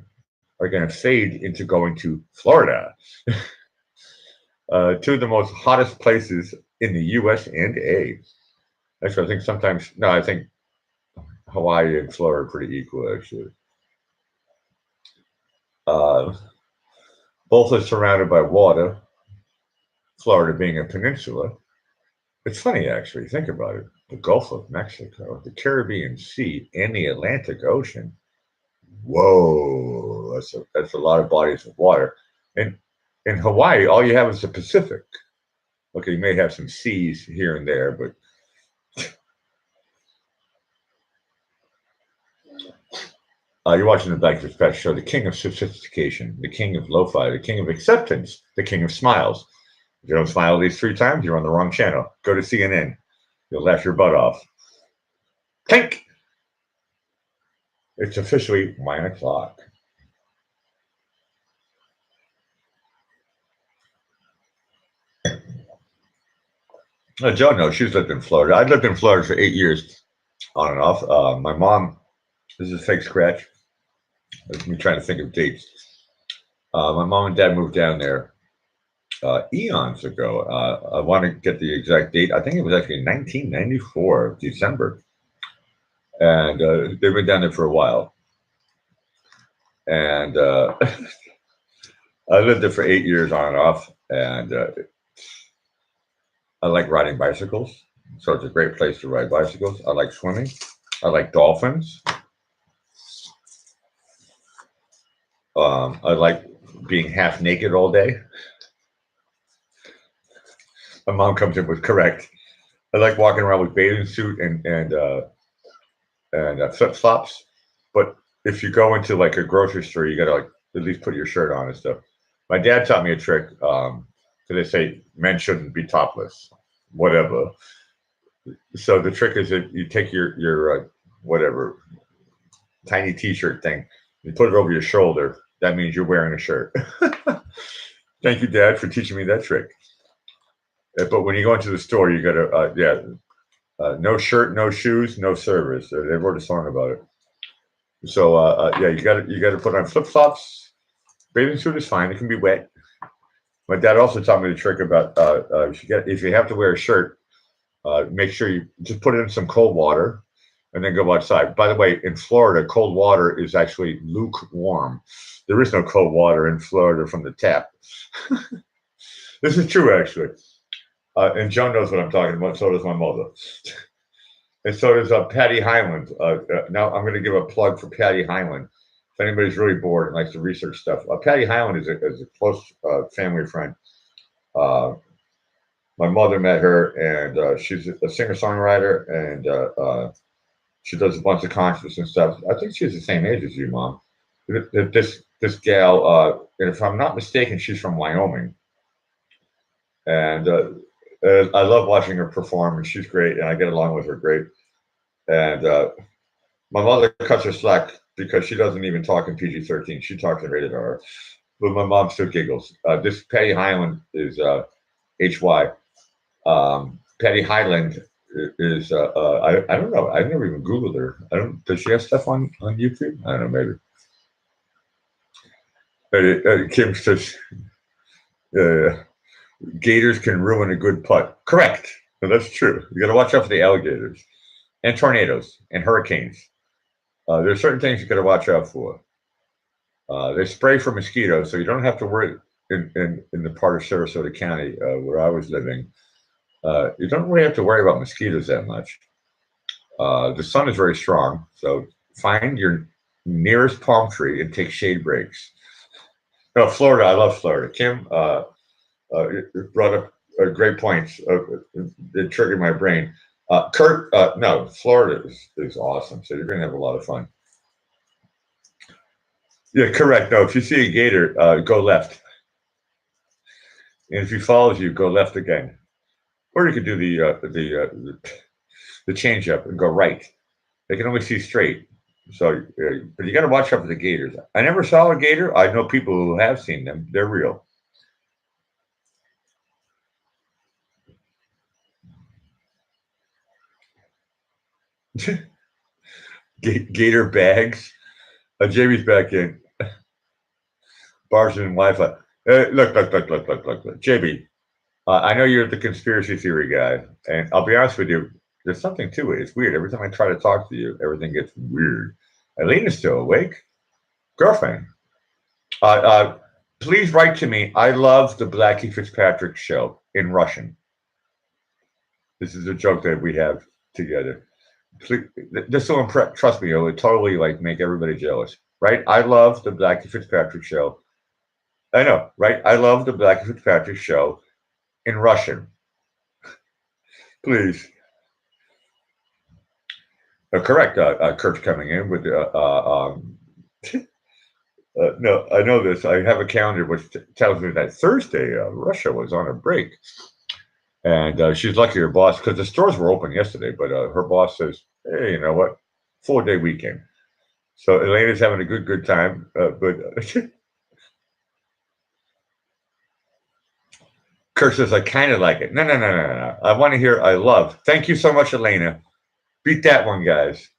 are going to fade into going to Florida. Two of the most hottest places in the U.S. and A. Actually, I think sometimes, no, I think Hawaii and Florida are pretty equal, actually. Both are surrounded by water, Florida being a peninsula. It's funny, actually, think about it. The Gulf of Mexico, the Caribbean Sea, and the Atlantic Ocean. Whoa, that's a lot of bodies of water. And in Hawaii, all you have is the Pacific. Okay, you may have some seas here and there, but you're watching the Black Fitzpatrick Show, the king of sophistication, the king of lo-fi, the king of acceptance, the king of smiles. If you don't smile at least 3 times, you're on the wrong channel. Go to CNN. You'll laugh your butt off. Clink! It's officially 9 o'clock. Joe knows she's lived in Florida. I lived in Florida for 8 years, on and off. My mom, this is a fake scratch. Me trying to think of dates. My mom and dad moved down there eons ago. I want to get the exact date. I think it was actually 1994, December. And they've been down there for a while. And I lived there for 8 years on and off. And I like riding bicycles. So it's a great place to ride bicycles. I like swimming. I like dolphins. I like being half naked all day. My mom comes in with correct. I like walking around with bathing suit and flip flops. But if you go into like a grocery store, you gotta like at least put your shirt on and stuff. My dad taught me a trick. So they say men shouldn't be topless, whatever. So the trick is that you take your whatever tiny T-shirt thing, you put it over your shoulder. That means you're wearing a shirt. Thank you, Dad, for teaching me that trick. But when you go into the store, you gotta no shirt, no shoes, no service. They wrote a song about it. So you gotta put on flip flops. Bathing suit is fine; it can be wet. My dad also taught me the trick about if you have to wear a shirt, make sure you just put it in some cold water and then go outside. By the way, in Florida, cold water is actually lukewarm. There is no cold water in Florida from the tap. This is true, actually. And Joan knows what I'm talking about. So does my mother. And so does Patty Hyland. Now I'm going to give a plug for Patty Hyland. If anybody's really bored and likes to research stuff, Patty Hyland is a close family friend. My mother met her, and she's a singer-songwriter, and she does a bunch of concerts and stuff. I think she's the same age as you, Mom. This gal, and if I'm not mistaken, she's from Wyoming. And I love watching her perform, and she's great, and I get along with her great. And my mother cuts her slack because she doesn't even talk in PG-13. She talks in rated R. But my mom still giggles. This Patty Hyland is HY. Patty Hyland is I don't know. I never even Googled her. Does she have stuff on YouTube? I don't know, maybe. Kim says gators can ruin a good putt. Correct. No, that's true. You got to watch out for the alligators and tornadoes and hurricanes. There's certain things you got to watch out for. They spray for mosquitoes, so you don't have to worry in the part of Sarasota County where I was living. You don't really have to worry about mosquitoes that much. The sun is very strong, so find your nearest palm tree and take shade breaks. No, Florida, I love Florida. Kim brought up great points. It triggered my brain. Kurt, no, Florida is awesome, so you're going to have a lot of fun. Yeah, correct. No, if you see a gator, go left. And if he follows you, go left again. Or you could do the change up and go right. They can only see straight. So, but you got to watch out for the gators. I never saw a gator. I know people who have seen them. They're real. Gator bags. Jamie's back in. Bars and Wi-Fi. Look. JB, I know you're the conspiracy theory guy, and I'll be honest with you, there's something to it. It's weird. Every time I try to talk to you, everything gets weird. Eileen is still awake. Girlfriend, please write to me. I love the Blackie Fitzpatrick show in Russian. This is a joke that we have together. Please, this will impress. Trust me, it would totally make everybody jealous. Right? I love the Blackie Fitzpatrick show. I know, right? I love the Blackie Fitzpatrick show in Russian. Please. Correct. Kurt's coming in with no, I know this. I have a calendar which tells me that Thursday Russia was on a break, and she's lucky her boss, because the stores were open yesterday, but her boss says, "Hey, you know what? 4-day weekend." So Elena's having a good time, but Kirk says, I kind of like it. No. I want to hear I love. Thank you so much, Elena. Beat that one, guys.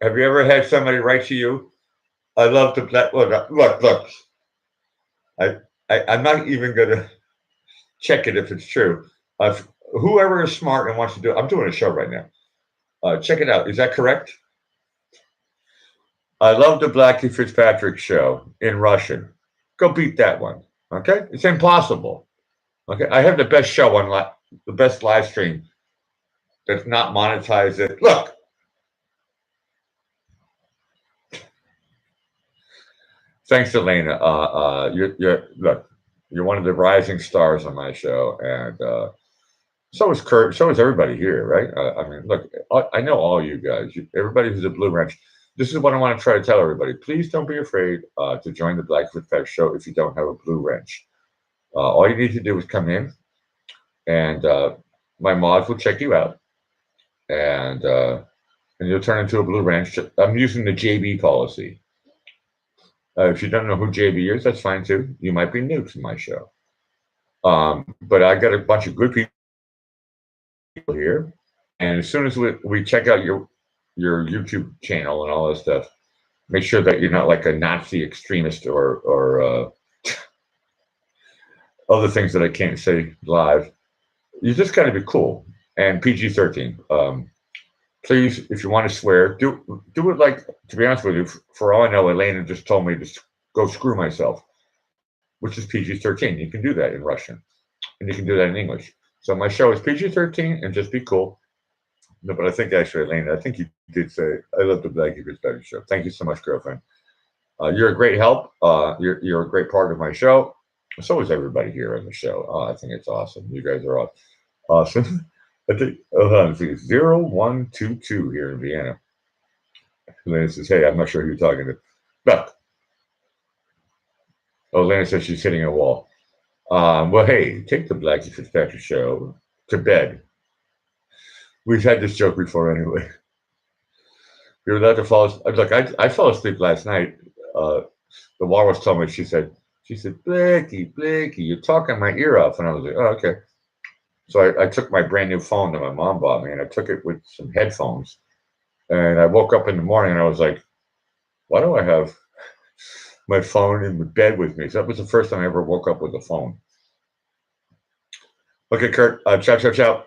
Have you ever had somebody write to you? I love the black. Look. I, I'm not even going to check it if it's true. Whoever is smart and wants to do it, I'm doing a show right now. Check it out. Is that correct? I love the Blackie Fitzpatrick show in Russian. Go beat that one. Okay? It's impossible. Okay? I have the best show on the best live stream that's not monetized. Look. Thanks, Elena. Look. You're one of the rising stars on my show, and so is Kurt. So is everybody here, right? I mean, look. I know all you guys. Everybody who's a Blue Wrench. This is what I want to try to tell everybody. Please don't be afraid to join the Black Fitzpatrick show if you don't have a Blue Wrench. All you need to do is come in, and my mods will check you out, and you'll turn into a Blue Wrench. I'm using the JB policy. If you don't know who JB is, that's fine too. You might be new to my show. But I got a bunch of good people here. And as soon as we check out your YouTube channel and all this stuff, make sure that you're not like a Nazi extremist or other things that I can't say live. You just got to be cool and PG-13. Please, if you want to swear, do it like, to be honest with you, for all I know, Elena just told me to go screw myself, which is PG-13. You can do that in Russian, and you can do that in English. So my show is PG-13, and just be cool. No, but I think actually, Elena, I think you did say, I love the Blackie Fitzpatrick show. Thank you so much, girlfriend. You're a great help. You're a great part of my show. So is everybody here on the show. I think it's awesome. You guys are awesome. I think, hold on, it's 0122 here in Vienna. Elena says, hey, I'm not sure who you're talking to. But, Elena says she's hitting a wall. Well, hey, take the Blackie Fitzpatrick show to bed. We've had this joke before anyway. You're allowed to fall asleep. Look, I fell asleep last night. The walrus told me, she said, Blackie, you're talking my ear off. And I was like, oh, okay. So I took my brand new phone that my mom bought me, and I took it with some headphones. And I woke up in the morning, and I was like, why do I have my phone in the bed with me? So that was the first time I ever woke up with a phone. Okay, Kurt, ciao.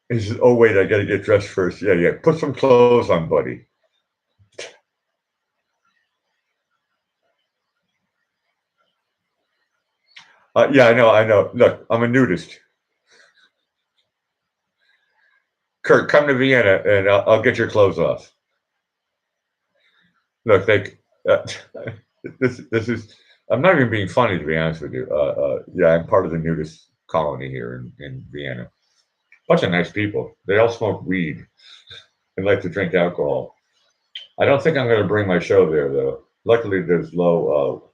He says, oh, wait, I got to get dressed first. Yeah. Put some clothes on, buddy. Yeah, I know. Look, I'm a nudist. Kurt, come to Vienna, and I'll get your clothes off. Look, this is. I'm not even being funny, to be honest with you. Yeah, I'm part of the nudist colony here in Vienna. Bunch of nice people. They all smoke weed and like to drink alcohol. I don't think I'm going to bring my show there, though. Luckily, there's low.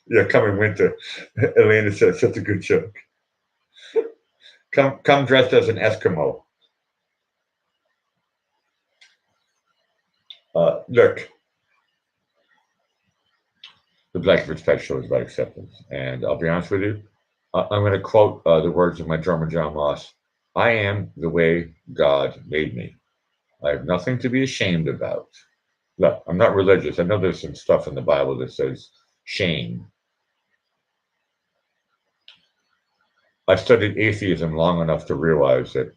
Yeah, coming winter. Elena said such a good joke. Come dressed as an Eskimo. Look, the Black Fitzpatrick show is about acceptance, and I'll be honest with you. I'm going to quote the words of my drummer John Moss. I am the way God made me. I have nothing to be ashamed about. Look, I'm not religious. I know there's some stuff in the Bible that says shame. I studied atheism long enough to realize that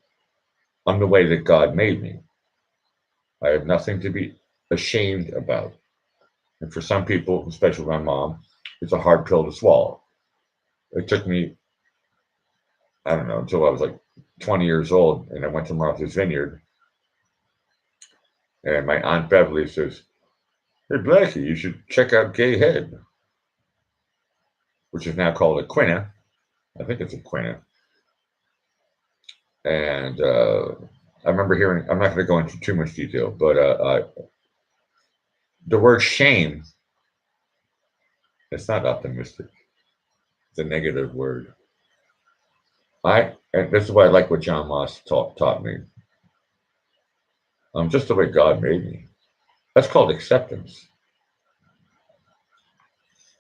I'm the way that God made me. I have nothing to be ashamed about. And for some people, especially my mom, it's a hard pill to swallow. It took me, I don't know, until I was like 20 years old, and I went to Martha's Vineyard. And my Aunt Beverly says, hey, Blackie, you should check out Gay Head, which is now called Aquina. I think it's Aquina. And I remember hearing, I'm not going to go into too much detail, but the word shame, it's not optimistic. It's a negative word. And this is why I like what John Moss taught me. I'm just the way God made me. That's called acceptance.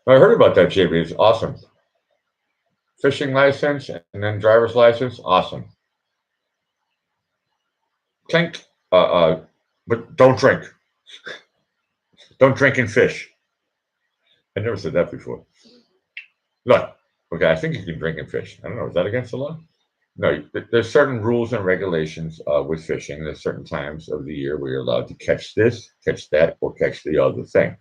I heard about that, JB. It's awesome. Fishing license and then driver's license, awesome. Clink, but don't drink. Don't drink and fish. I never said that before. Look, okay, I think you can drink and fish. I don't know. Is that against the law? No, there's certain rules and regulations with fishing. There's certain times of the year where you're allowed to catch this, catch that, or catch the other thing.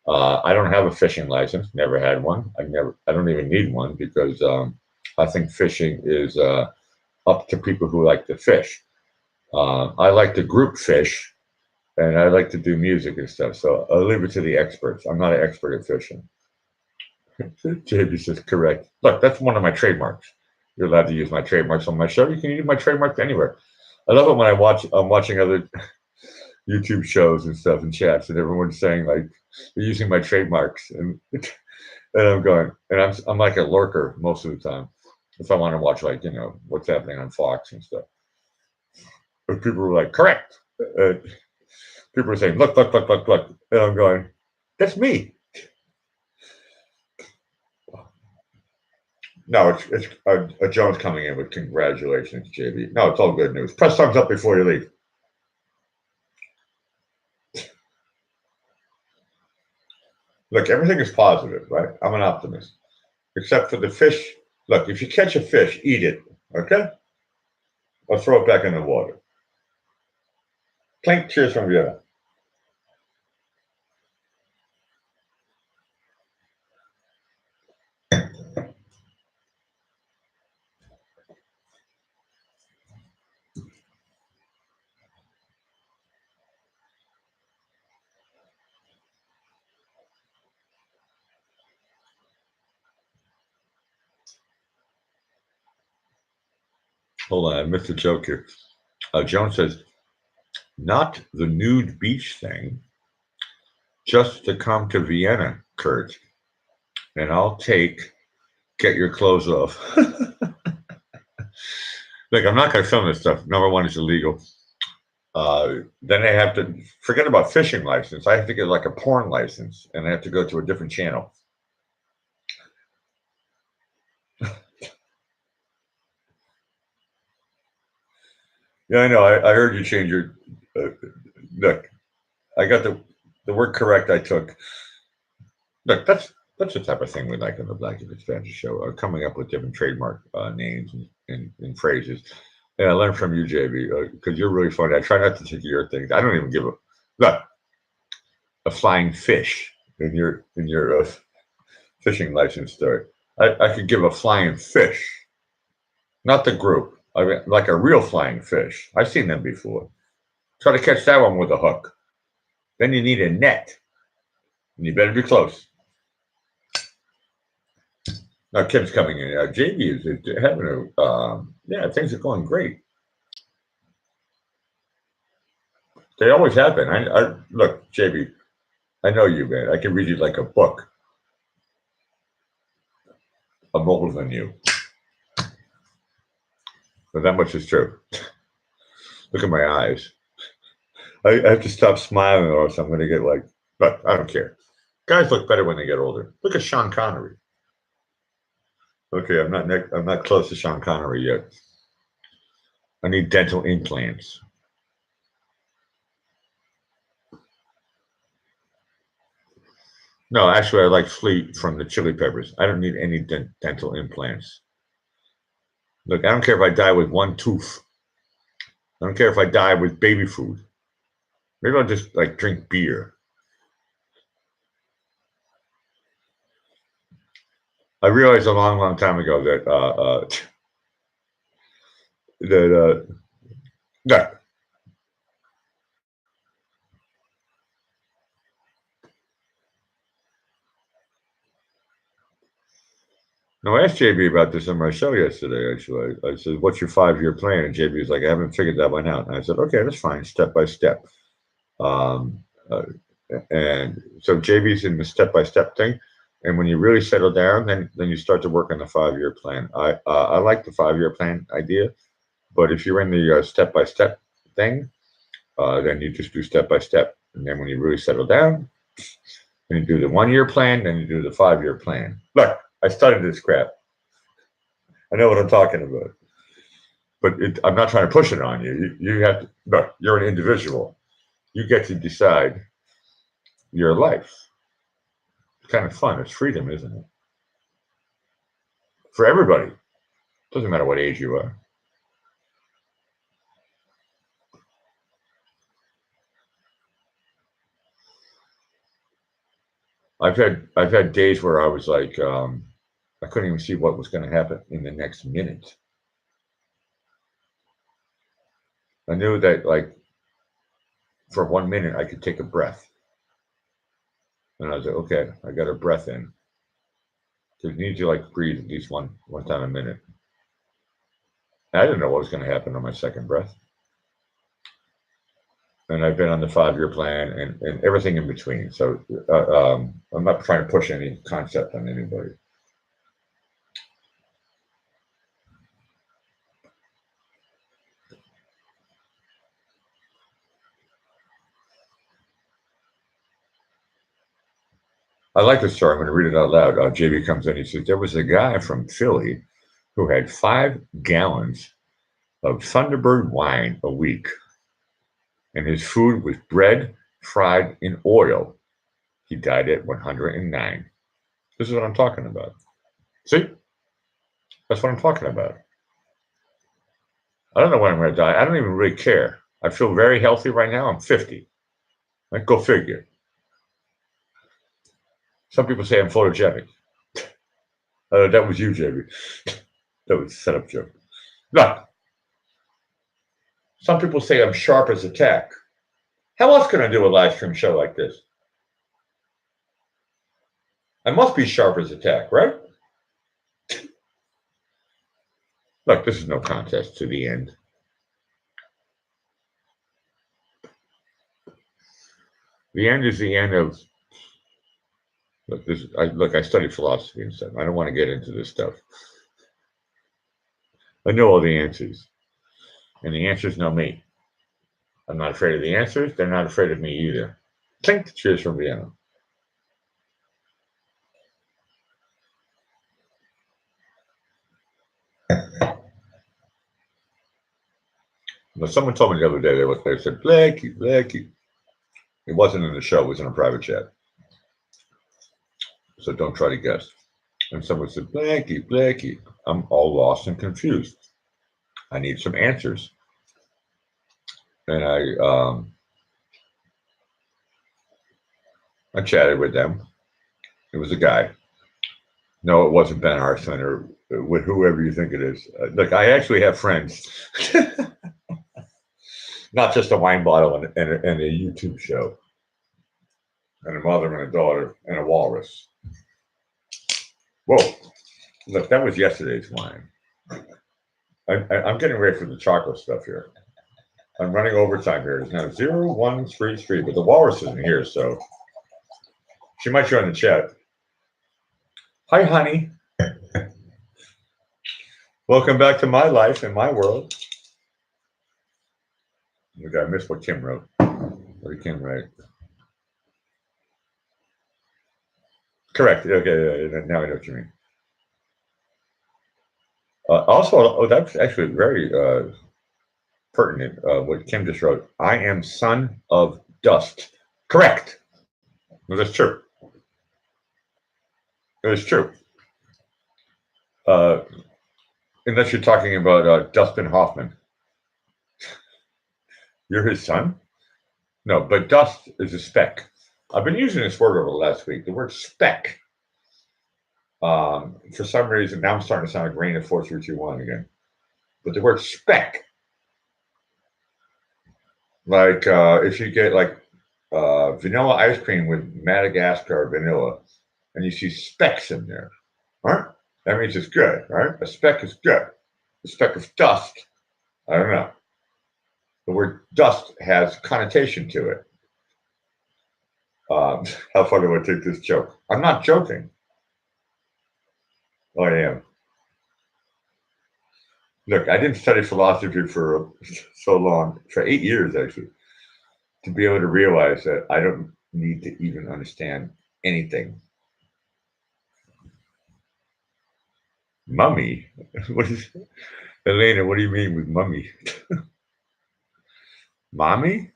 I don't have a fishing license. Never had one. I don't even need one because I think fishing is up to people who like to fish. I like to group fish, and I like to do music and stuff. So I'll leave it to the experts. I'm not an expert at fishing. JB says correct. Look, that's one of my trademarks. You're allowed to use my trademarks on my show. You can use my trademark anywhere. I love it when I'm watching other YouTube shows and stuff and chats, and everyone's saying like they're using my trademarks, and I'm going, and I'm like a lurker most of the time if I want to watch like what's happening on Fox and stuff. But people were like, correct. People were saying, look, and I'm going, that's me. No, it's a Jones coming in with congratulations, JB. No, it's all good news. Press thumbs up before you leave. Look, everything is positive, right? I'm an optimist. Except for the fish. Look, if you catch a fish, eat it, okay? Or throw it back in the water. Clink, cheers from Vienna. Hold on, I missed a joke here. Joan says, not the nude beach thing, just to come to Vienna, Kurt. And I'll get your clothes off. Look, I'm not going to film this stuff. Number one, it's illegal. Then I have to forget about fishing license. I have to get like a porn license, and I have to go to a different channel. Yeah, I know. I heard you change your. Look, I got the word correct. I took. Look, that's the type of thing we like in the Black and Expansion show. Coming up with different trademark names and phrases. And I learned from you, JB, because you're really funny. I try not to take your things. I don't even give a flying fish in your fishing license story. I could give a flying fish, not the group. I mean, like a real flying fish. I've seen them before. Try to catch that one with a hook. Then you need a net, and you better be close. Now Kim's coming in. JB is having a things are going great. They always have been. I look, JB. I know you, man. I can read you like a book. I'm older than you. But that much is true. Look at my eyes. I have to stop smiling or else I'm going to get like, but I don't care. Guys look better when they get older. Look at Sean Connery. Okay, I'm not close to Sean Connery yet. I need dental implants. No, actually, I like Fleet from the Chili Peppers. I don't need any dental implants. Look, I don't care if I die with one tooth. I don't care if I die with baby food. Maybe I'll just like drink beer. I realized a long time ago that no. No, I asked JB about this on my show yesterday, actually. I said, what's your 5-year plan? And JB was like, I haven't figured that one out. And I said, okay, that's fine, step by step. And so JB's in the step by step thing. And when you really settle down, then you start to work on the 5-year plan. I like the 5-year plan idea. But if you're in the step by step thing, Then you just do step by step. And then when you really settle down, then you do the 1 year plan, then you do the 5 year plan. Look, I studied this crap. I know what I'm talking about. But I'm not trying to push it on you. You have to, look, you're an individual. You get to decide your life. It's kind of fun. It's freedom, isn't it? For everybody. Doesn't matter what age you are. I've had days where I was like, I couldn't even see what was going to happen in the next minute. I knew that, like, for 1 minute I could take a breath, and I was like, okay, I got a breath in. So you need to like breathe at least one time a minute. I didn't know what was going to happen on my second breath. And I've been on the 5 year plan and everything in between. So I'm not trying to push any concept on anybody. I like this story. I'm going to read it out loud. JB comes in. He says, there was a guy from Philly who had 5 gallons of Thunderbird wine a week. And his food was bread fried in oil. He died at 109. This is what I'm talking about. See? That's what I'm talking about. I don't know when I'm going to die. I don't even really care. I feel very healthy right now. I'm 50. Like, go figure. Some people say I'm photogenic. That was you, JB. That was a setup joke. Look, some people say I'm sharp as a tack. How else can I do a live stream show like this? I must be sharp as a tack, right? Look, this is no contest to the end. The end is the end of. Look, I studied philosophy and stuff. I don't want to get into this stuff. I know all the answers, and the answers know me. I'm not afraid of the answers. They're not afraid of me either. Clink, cheers from Vienna. Now, someone told me the other day they said, Blackie. It wasn't in the show. It was in a private chat. So don't try to guess. And someone said, Blackie. I'm all lost and confused. I need some answers. And I chatted with them. It was a guy. No, it wasn't Ben Arson or with whoever you think it is. Look, I actually have friends. Not just a wine bottle and a YouTube show. And a mother and a daughter and a walrus. Whoa. Look, that was yesterday's wine. I'm getting ready for the chocolate stuff here. I'm running overtime here. It's now 0133, but the walrus isn't here, so she might join the chat. Hi, honey. Welcome back to my life and my world. Look, I missed what Kim wrote. What did Kim write? Correct. Okay, now I know what you mean. Also, that's actually very pertinent. What Kim just wrote. I am son of dust. Correct. Well, that's true. It is true. Unless you're talking about Dustin Hoffman. You're his son? No, but dust is a speck. I've been using this word over the last week. The word speck. For some reason, now I'm starting to sound like Rain of 4321 again. But the word speck. Like if you get like vanilla ice cream with Madagascar vanilla, and you see specks in there, right? That means it's good, right? A speck is good. A speck of dust, I don't know. The word dust has connotation to it. How far do I take this joke? I'm not joking. Oh, I am. Look, I didn't study philosophy for so long, for 8 years actually. to be able to realize that I don't need to even understand anything. Mummy? What is Elena? What do you mean with mummy? Mommy?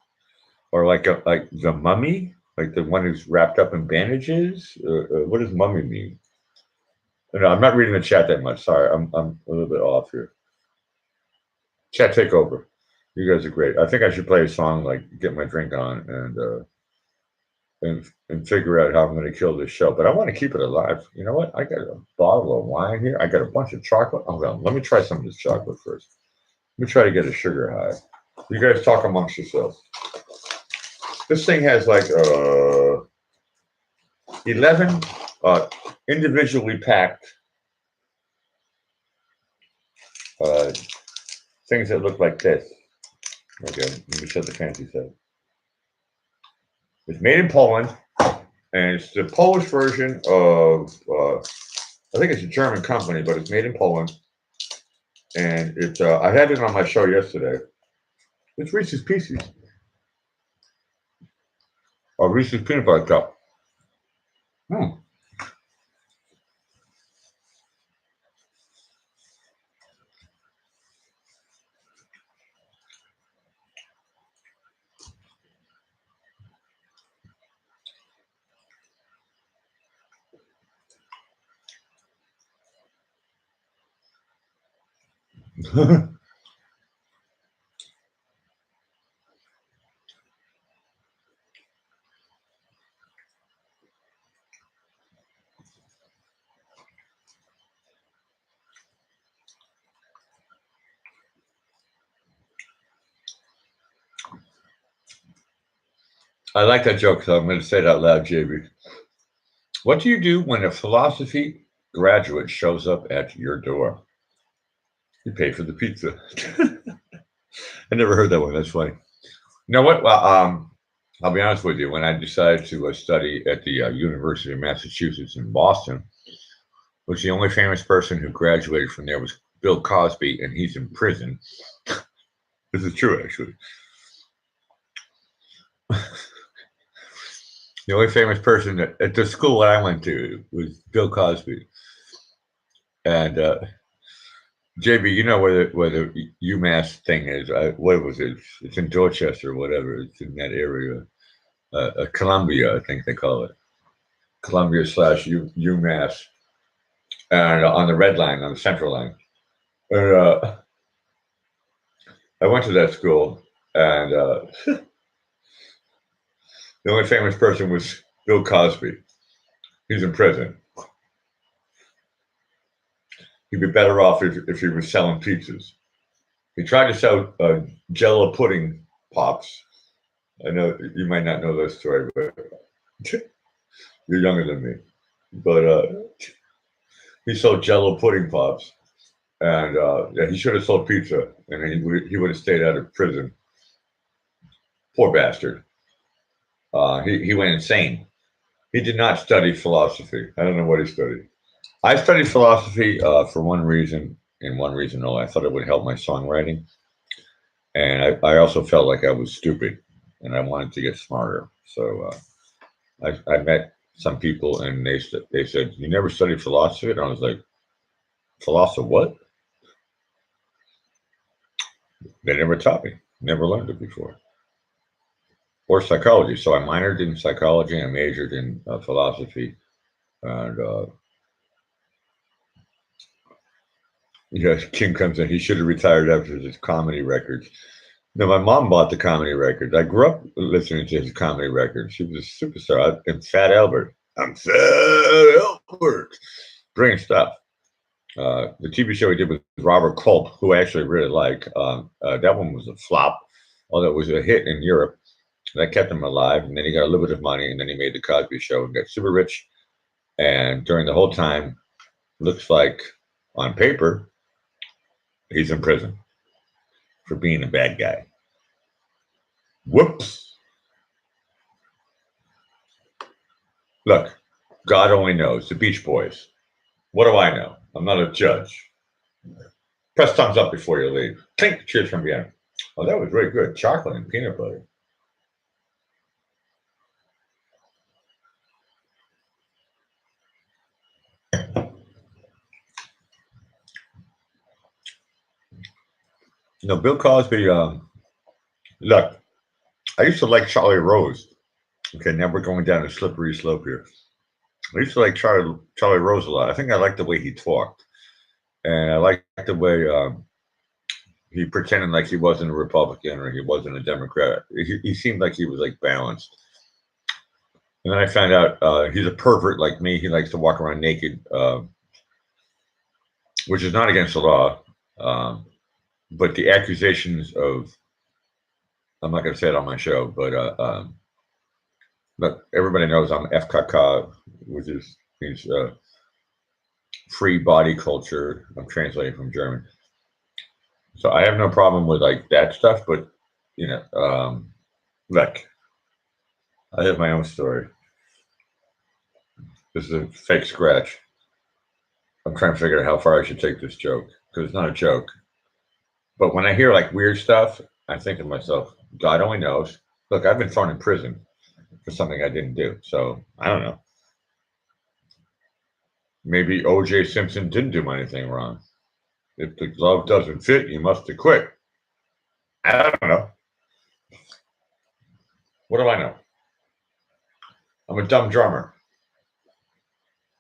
Or like the mummy? Like the one who's wrapped up in bandages? What does mummy mean? No, I'm not reading the chat that much. Sorry, I'm a little bit off here. Chat, take over. You guys are great. I think I should play a song, like get my drink on and figure out how I'm going to kill this show. But I want to keep it alive. You know what? I got a bottle of wine here. I got a bunch of chocolate. Hold on. Let me try some of this chocolate first. Let me try to get a sugar high. You guys talk amongst yourselves. This thing has like 11 individually packed things that look like this. Okay, let me show the fancy side. It's made in Poland, and it's the Polish version of, I think it's a German company, but it's made in Poland. And it's, I had it on my show yesterday. It's Reese's Pieces. Or Reese's Peanut Butter Cup. I like that joke, so I'm going to say it out loud, JB. What do you do when a philosophy graduate shows up at your door? You pay for the pizza. I never heard that one. That's funny. You know what? Well, I'll be honest with you. When I decided to study at the University of Massachusetts in Boston, which the only famous person who graduated from there was Bill Cosby, and he's in prison. This is true, actually. The only famous person at the school that I went to was Bill Cosby. And JB, you know where the UMass thing is. What was it? It's in Dorchester or whatever. It's in that area. Columbia, I think they call it. Columbia / UMass. And on the red line, on the central line. And I went to that school, and the only famous person was Bill Cosby. He's in prison. He'd be better off if he was selling pizzas. He tried to sell Jell-O pudding pops. I know you might not know that story, but you're younger than me. But he sold Jell-O pudding pops, and yeah, he should have sold pizza, and he would have stayed out of prison. Poor bastard. He went insane. He did not study philosophy. I don't know what he studied. I studied philosophy for one reason, and one reason only. I thought it would help my songwriting. And I also felt like I was stupid, and I wanted to get smarter. So I met some people, and they said, "You never studied philosophy?" And I was like, "Philosophy what?" They never taught me. Never learned it before. Or psychology. So I minored in psychology. I majored in philosophy, and yeah, Kim comes in. He should have retired after his comedy records. No, my mom bought the comedy records. I grew up listening to his comedy records. She was a superstar. And Fat Albert. I'm Fat Albert. Brilliant stuff. The TV show he did with Robert Culp, who I actually really like. That one was a flop, although it was a hit in Europe. That kept him alive, and then he got a little bit of money, and then he made the Cosby Show and got super rich. And during the whole time, looks like on paper, he's in prison for being a bad guy. Whoops. Look, God only knows. The Beach Boys. What do I know? I'm not a judge. Press thumbs up before you leave. Cheers from Vienna. Oh, that was really good. Chocolate and peanut butter. Bill Cosby. Look, I used to like Charlie Rose. Okay, now we're going down a slippery slope here. I used to like Charlie Rose a lot. I think I liked the way he talked, and I liked the way he pretended like he wasn't a Republican or he wasn't a Democrat. He seemed like he was like balanced. And then I found out he's a pervert like me. He likes to walk around naked, which is not against the law. Um, but the accusations of, I'm not going to say it on my show, but everybody knows I'm FKK, which means free body culture. I'm translating from German. So I have no problem with like that stuff, but you know, look, I have my own story. This is a fake scratch. I'm trying to figure out how far I should take this joke because it's not a joke. But when I hear like weird stuff, I think to myself, God only knows. Look, I've been thrown in prison for something I didn't do. So I don't know. Maybe O.J. Simpson didn't do anything wrong. If the glove doesn't fit, you must have quit. I don't know. What do I know? I'm a dumb drummer.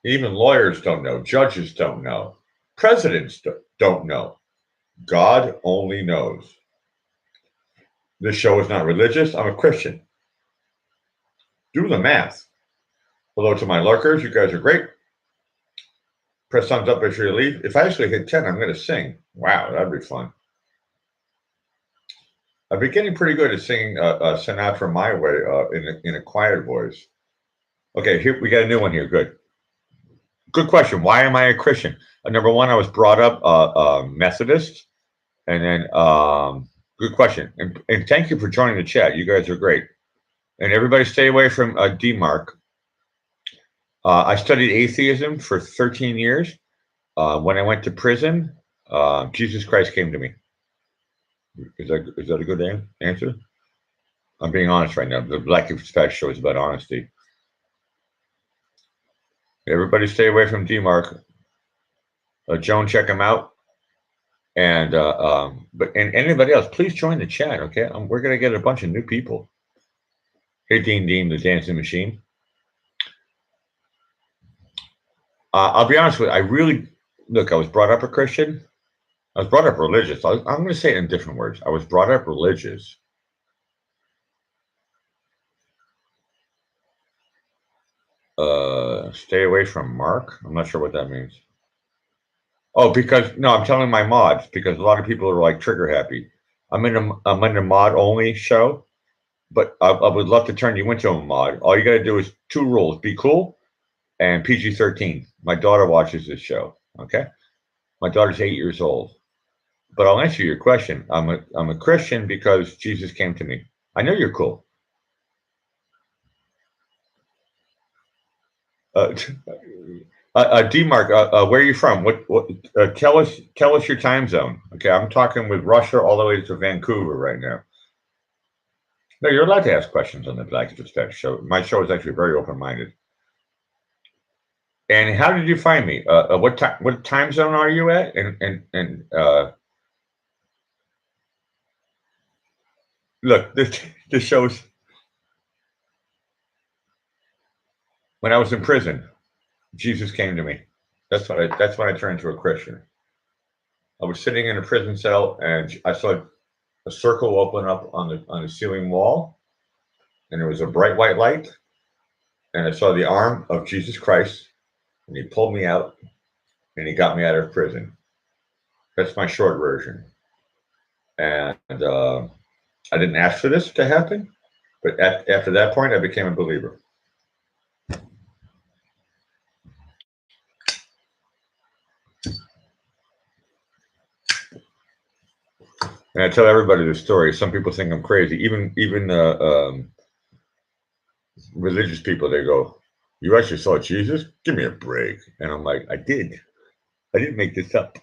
Even lawyers don't know. Judges don't know. Presidents don't know. God only knows. This show is not religious. I'm a Christian. Do the math. Hello to my lurkers. You guys are great. Press thumbs up if you leave. If I actually hit 10, I'm going to sing. Wow, that'd be fun. I've been getting pretty good at singing Sinatra My Way in a quiet voice. Okay, here we got a new one here. Good question. Why am I a Christian? Number one, I was brought up Methodist, and then good question. And thank you for joining the chat. You guys are great. And everybody, stay away from DMARC. I studied atheism for 13 years. When I went to prison, Jesus Christ came to me. Is that a good answer? I'm being honest right now. The Black Dispatch show is about honesty. Everybody stay away from DMARC. Joan, check him out. And anybody else, please join the chat, okay? We're gonna get a bunch of new people. Hey, Dean, the dancing machine. I'll be honest with you. I was brought up a Christian. I was brought up religious. I'm going to say it in different words. I was brought up religious. Stay away from Mark. I'm not sure what that means. Oh, I'm telling my mods because a lot of people are like trigger happy. I'm in a mod only show, but I would love to turn you into a mod. All you got to do is 2 rules: be cool and PG-13. My daughter watches this show. Okay, my daughter's 8 years old. But I'll answer your question. I'm a Christian because Jesus came to me. I know you're cool. DMark, where are you from? Tell us your time zone. Okay, I'm talking with Russia all the way to Vancouver right now. No, you're allowed to ask questions on the Black Dispatch show. My show is actually very open-minded. And how did you find me? What time zone are you at? And look, this shows. When I was in prison, Jesus came to me. That's when I turned into a Christian. I was sitting in a prison cell and I saw a circle open up on the ceiling wall, and there was a bright white light, and I saw the arm of Jesus Christ, and he pulled me out, and he got me out of prison. That's my short version. And I didn't ask for this to happen, but after that point, I became a believer. And I tell everybody this story. Some people think I'm crazy. Even religious people, they go, "You actually saw Jesus? Give me a break." And I'm like, I did. I didn't make this up.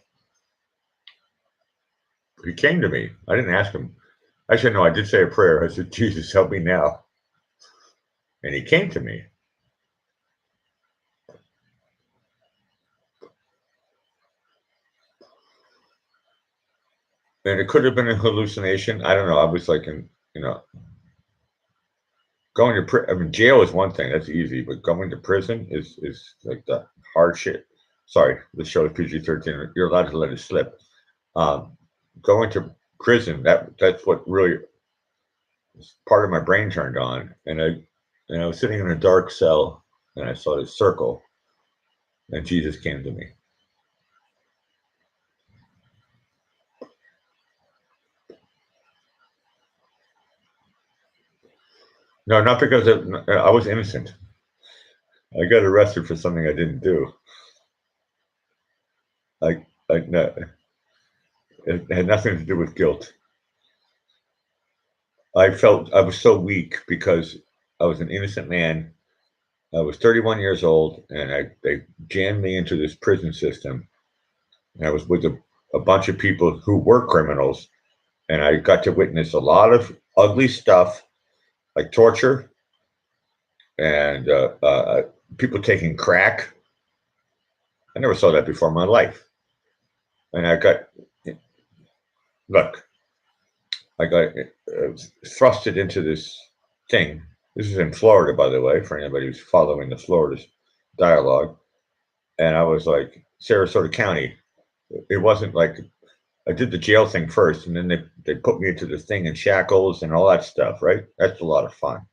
He came to me. I didn't ask him. Actually, no, I did say a prayer. I said, "Jesus, help me now." And he came to me. and it could have been a hallucination. I don't know. I was like, going to I mean, jail is one thing. That's easy, but going to prison is like the hard shit. Sorry, the show is PG-13. You're allowed to let it slip. Um, Going to prison, that's what really part of my brain turned on, and I was sitting in a dark cell, and I saw this circle, and Jesus came to me. No, not because I was innocent. I got arrested for something I didn't do. No, it had nothing to do with guilt. I felt I was so weak because I was an innocent man. I was 31 years old, and they jammed me into this prison system. And I was with a bunch of people who were criminals, and I got to witness a lot of ugly stuff, like torture and people taking crack. I never saw that before in my life. And look, I got thrusted into this thing. This is in Florida, by the way, for anybody who's following the Florida dialogue. And I was like, Sarasota County. It wasn't like I did the jail thing first, and then they put me into the thing in shackles and all that stuff, right? That's a lot of fun.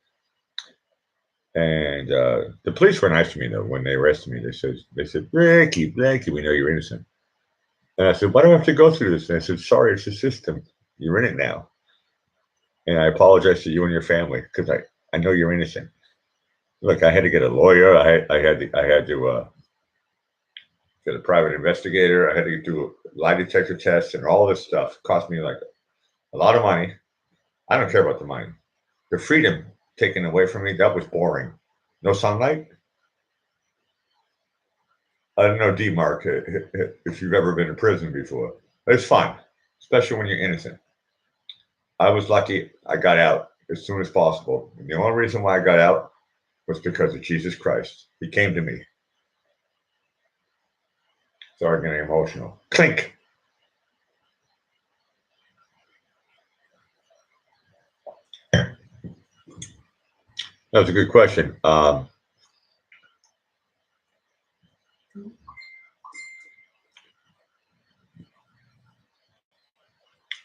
And the police were nice to me though when they arrested me. They said, Blackie, we know you're innocent. And I said, why do I have to go through this? And I said, sorry, it's a system. You're in it now. And I apologize to you and your family because I know you're innocent. Look, I had to get a lawyer. I had to get a private investigator. I had to do a lie detector tests and all this stuff. It cost me like a lot of money. I don't care about the money. The freedom taken away from me, that was boring. No sunlight. I don't know, D Mark, if you've ever been in prison before. It's fun, especially when you're innocent. I was lucky I got out as soon as possible. And the only reason why I got out was because of Jesus Christ. He came to me. Sorry, getting emotional. Clink. That was a good question.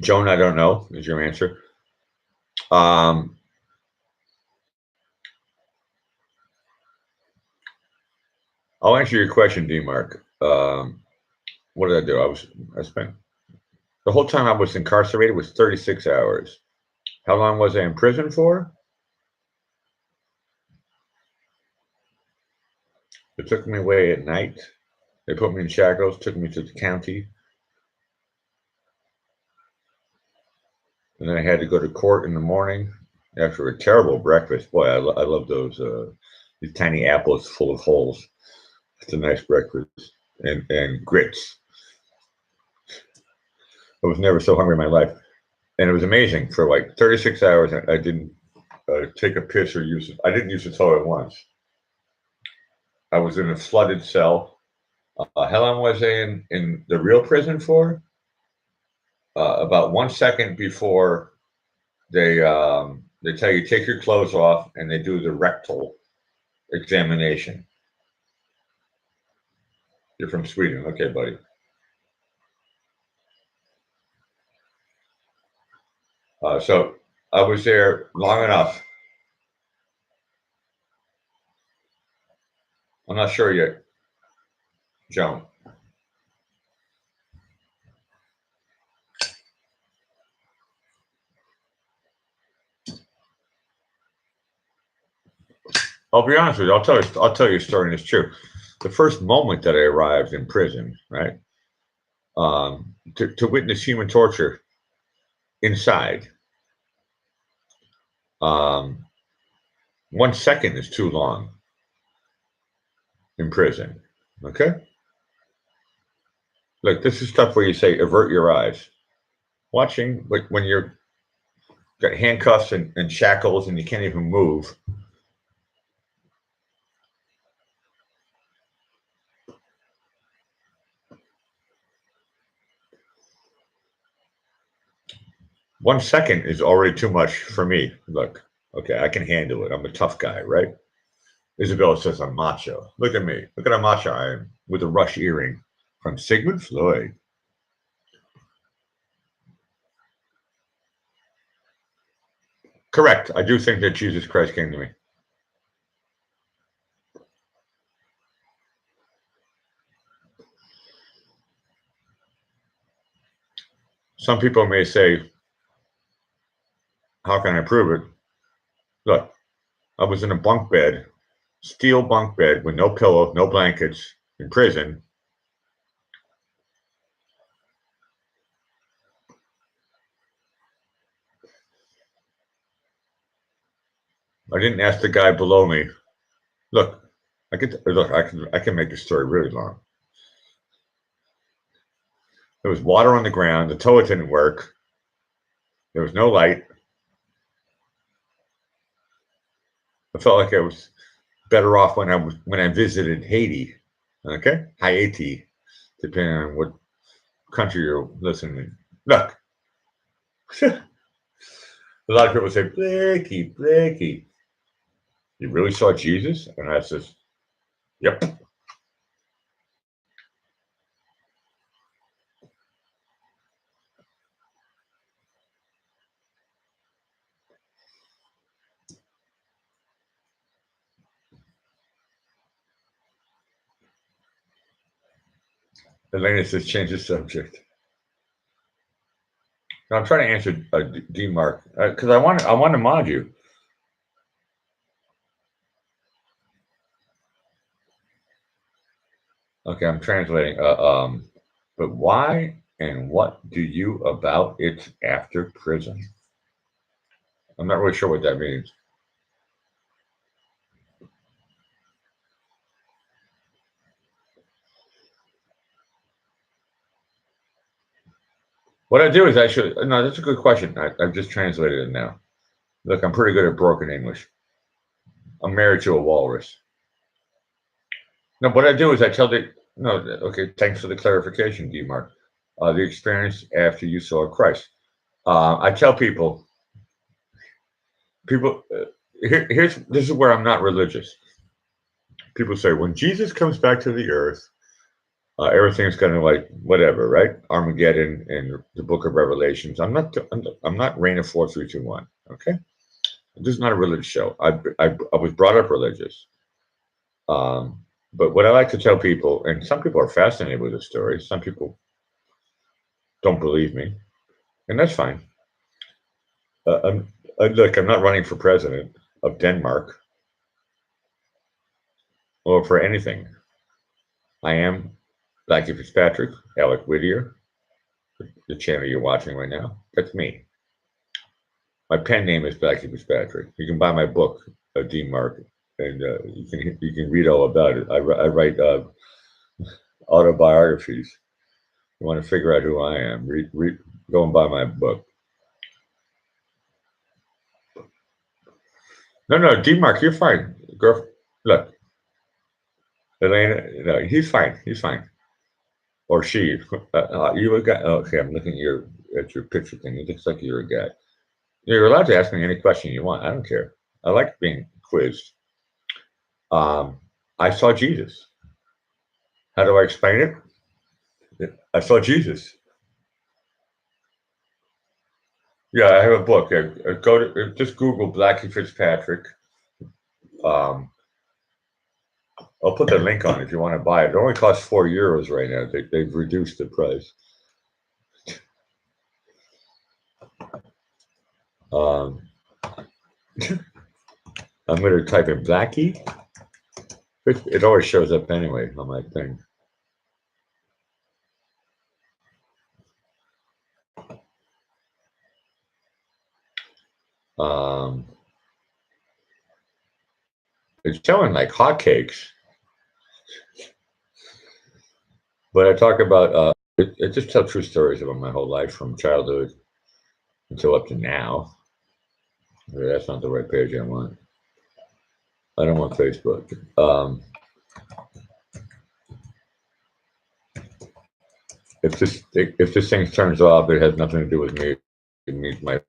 Joan, I don't know, is your answer. Um, I'll answer your question, D Mark. What did I do? I spent the whole time I was incarcerated was 36 hours. How long was I in prison for? They took me away at night. They put me in shackles, took me to the county, and then I had to go to court in the morning after a terrible breakfast. Boy, I love these tiny apples full of holes. It's a nice breakfast and grits. I was never so hungry in my life, and it was amazing. For like 36 hours, I didn't take a piss or use it. I didn't use the toilet once. I was in a flooded cell. How long was I in the real prison for? About 1 second before they tell you take your clothes off and they do the rectal examination. You're from Sweden, okay, buddy. So I was there long enough. I'm not sure yet, Joan. I'll be honest with you. I'll tell you a story, and it's true. The first moment that I arrived in prison, right, to witness human torture inside, um, 1 second is too long in prison. Okay, look, this is stuff where you say avert your eyes. Watching when you're got handcuffs and shackles and you can't even move. 1 second is already too much for me. Look, okay, I can handle it. I'm a tough guy, right? Isabella says I'm macho. Look at me. Look at how macho I am with a Rush earring from Sigmund Freud. Correct. I do think that Jesus Christ came to me. Some people may say, how can I prove it? Look, I was in a bunk bed, steel bunk bed with no pillow, no blankets in prison. I didn't ask the guy below me. Look, I can make the story really long. There was water on the ground. The toilet didn't work. There was no light. I felt like I was better off when I visited Haiti. Okay, Haiti, depending on what country you're listening. Look, a lot of people say, Blakey, you really saw Jesus? And I says, yep. Elena says, change the subject. No, I'm trying to answer D-Mark because I want to mod you. Okay, I'm translating. But why and what do you about it after prison? I'm not really sure what that means. What I do is no, that's a good question. I've just translated it now. Look, I'm pretty good at broken English. I'm married to a walrus. No, what I do is okay, thanks for the clarification, D-Mark. The experience after you saw Christ. I tell people, this is where I'm not religious. People say, when Jesus comes back to the earth, everything's going to like whatever, right? Armageddon and the Book of Revelations. I'm not Reign of 4, 3, 2, 1. Okay, this is not a religious show. I was brought up religious, but what I like to tell people, and some people are fascinated with the story. Some people don't believe me, and that's fine. Look, I'm not running for president of Denmark or for anything. I am Blackie Fitzpatrick, Alec Whittier, the channel you're watching right now. That's me. My pen name is Blackie Fitzpatrick. You can buy my book, D-Mark, and you can read all about it. I write autobiographies. You want to figure out who I am? Go and buy my book. No, D-Mark, you're fine, girl. Look, Elena, no, he's fine. He's fine. Or she. You a guy? Okay, I'm looking at your picture thing. It looks like you're a guy. You're allowed to ask me any question you want. I don't care. I like being quizzed. I saw Jesus. How do I explain it? I saw Jesus. Yeah, I have a book. Just Google Blackie Fitzpatrick. I'll put the link on if you want to buy it. It only costs €4 right now. They've reduced the price. I'm going to type in Blackie. It always shows up anyway on my thing. It's showing like hotcakes. But I talk about it just tells true stories about my whole life from childhood until up to now. That's not the right page I want. I don't want Facebook. If this thing turns off, it has nothing to do with me. my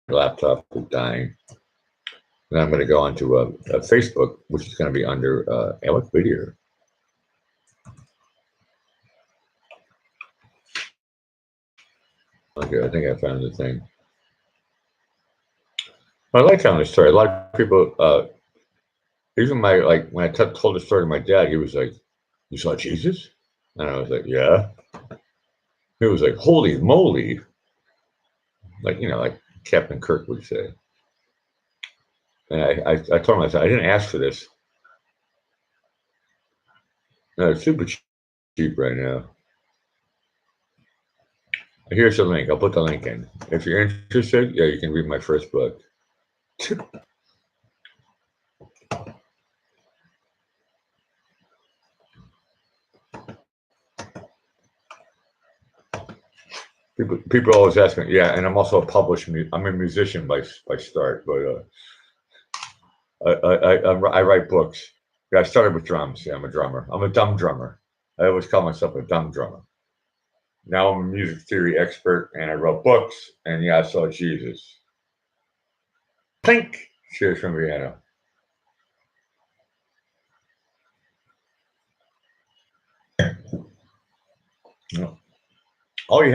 laptop is dying. And I'm going to go onto a Facebook, which is going to be under Alec Whittier. Okay, I think I found the thing. I like telling the story. A lot of people, even when I told the story to my dad, he was like, "You saw Jesus?" And I was like, "Yeah." He was like, "Holy moly!" Like Captain Kirk would say. And I told him, I said, "I didn't ask for this. No, it's super cheap right now." Here's the link. I'll put the link in. If you're interested, yeah, you can read my first book. People always ask me, yeah, and I'm also a published. I'm a musician by start, but I write books. Yeah, I started with drums. Yeah, I'm a drummer. I'm a dumb drummer. I always call myself a dumb drummer. Now I'm a music theory expert, and I wrote books. And yeah, I saw Jesus. Clink. Cheers from Vienna. All you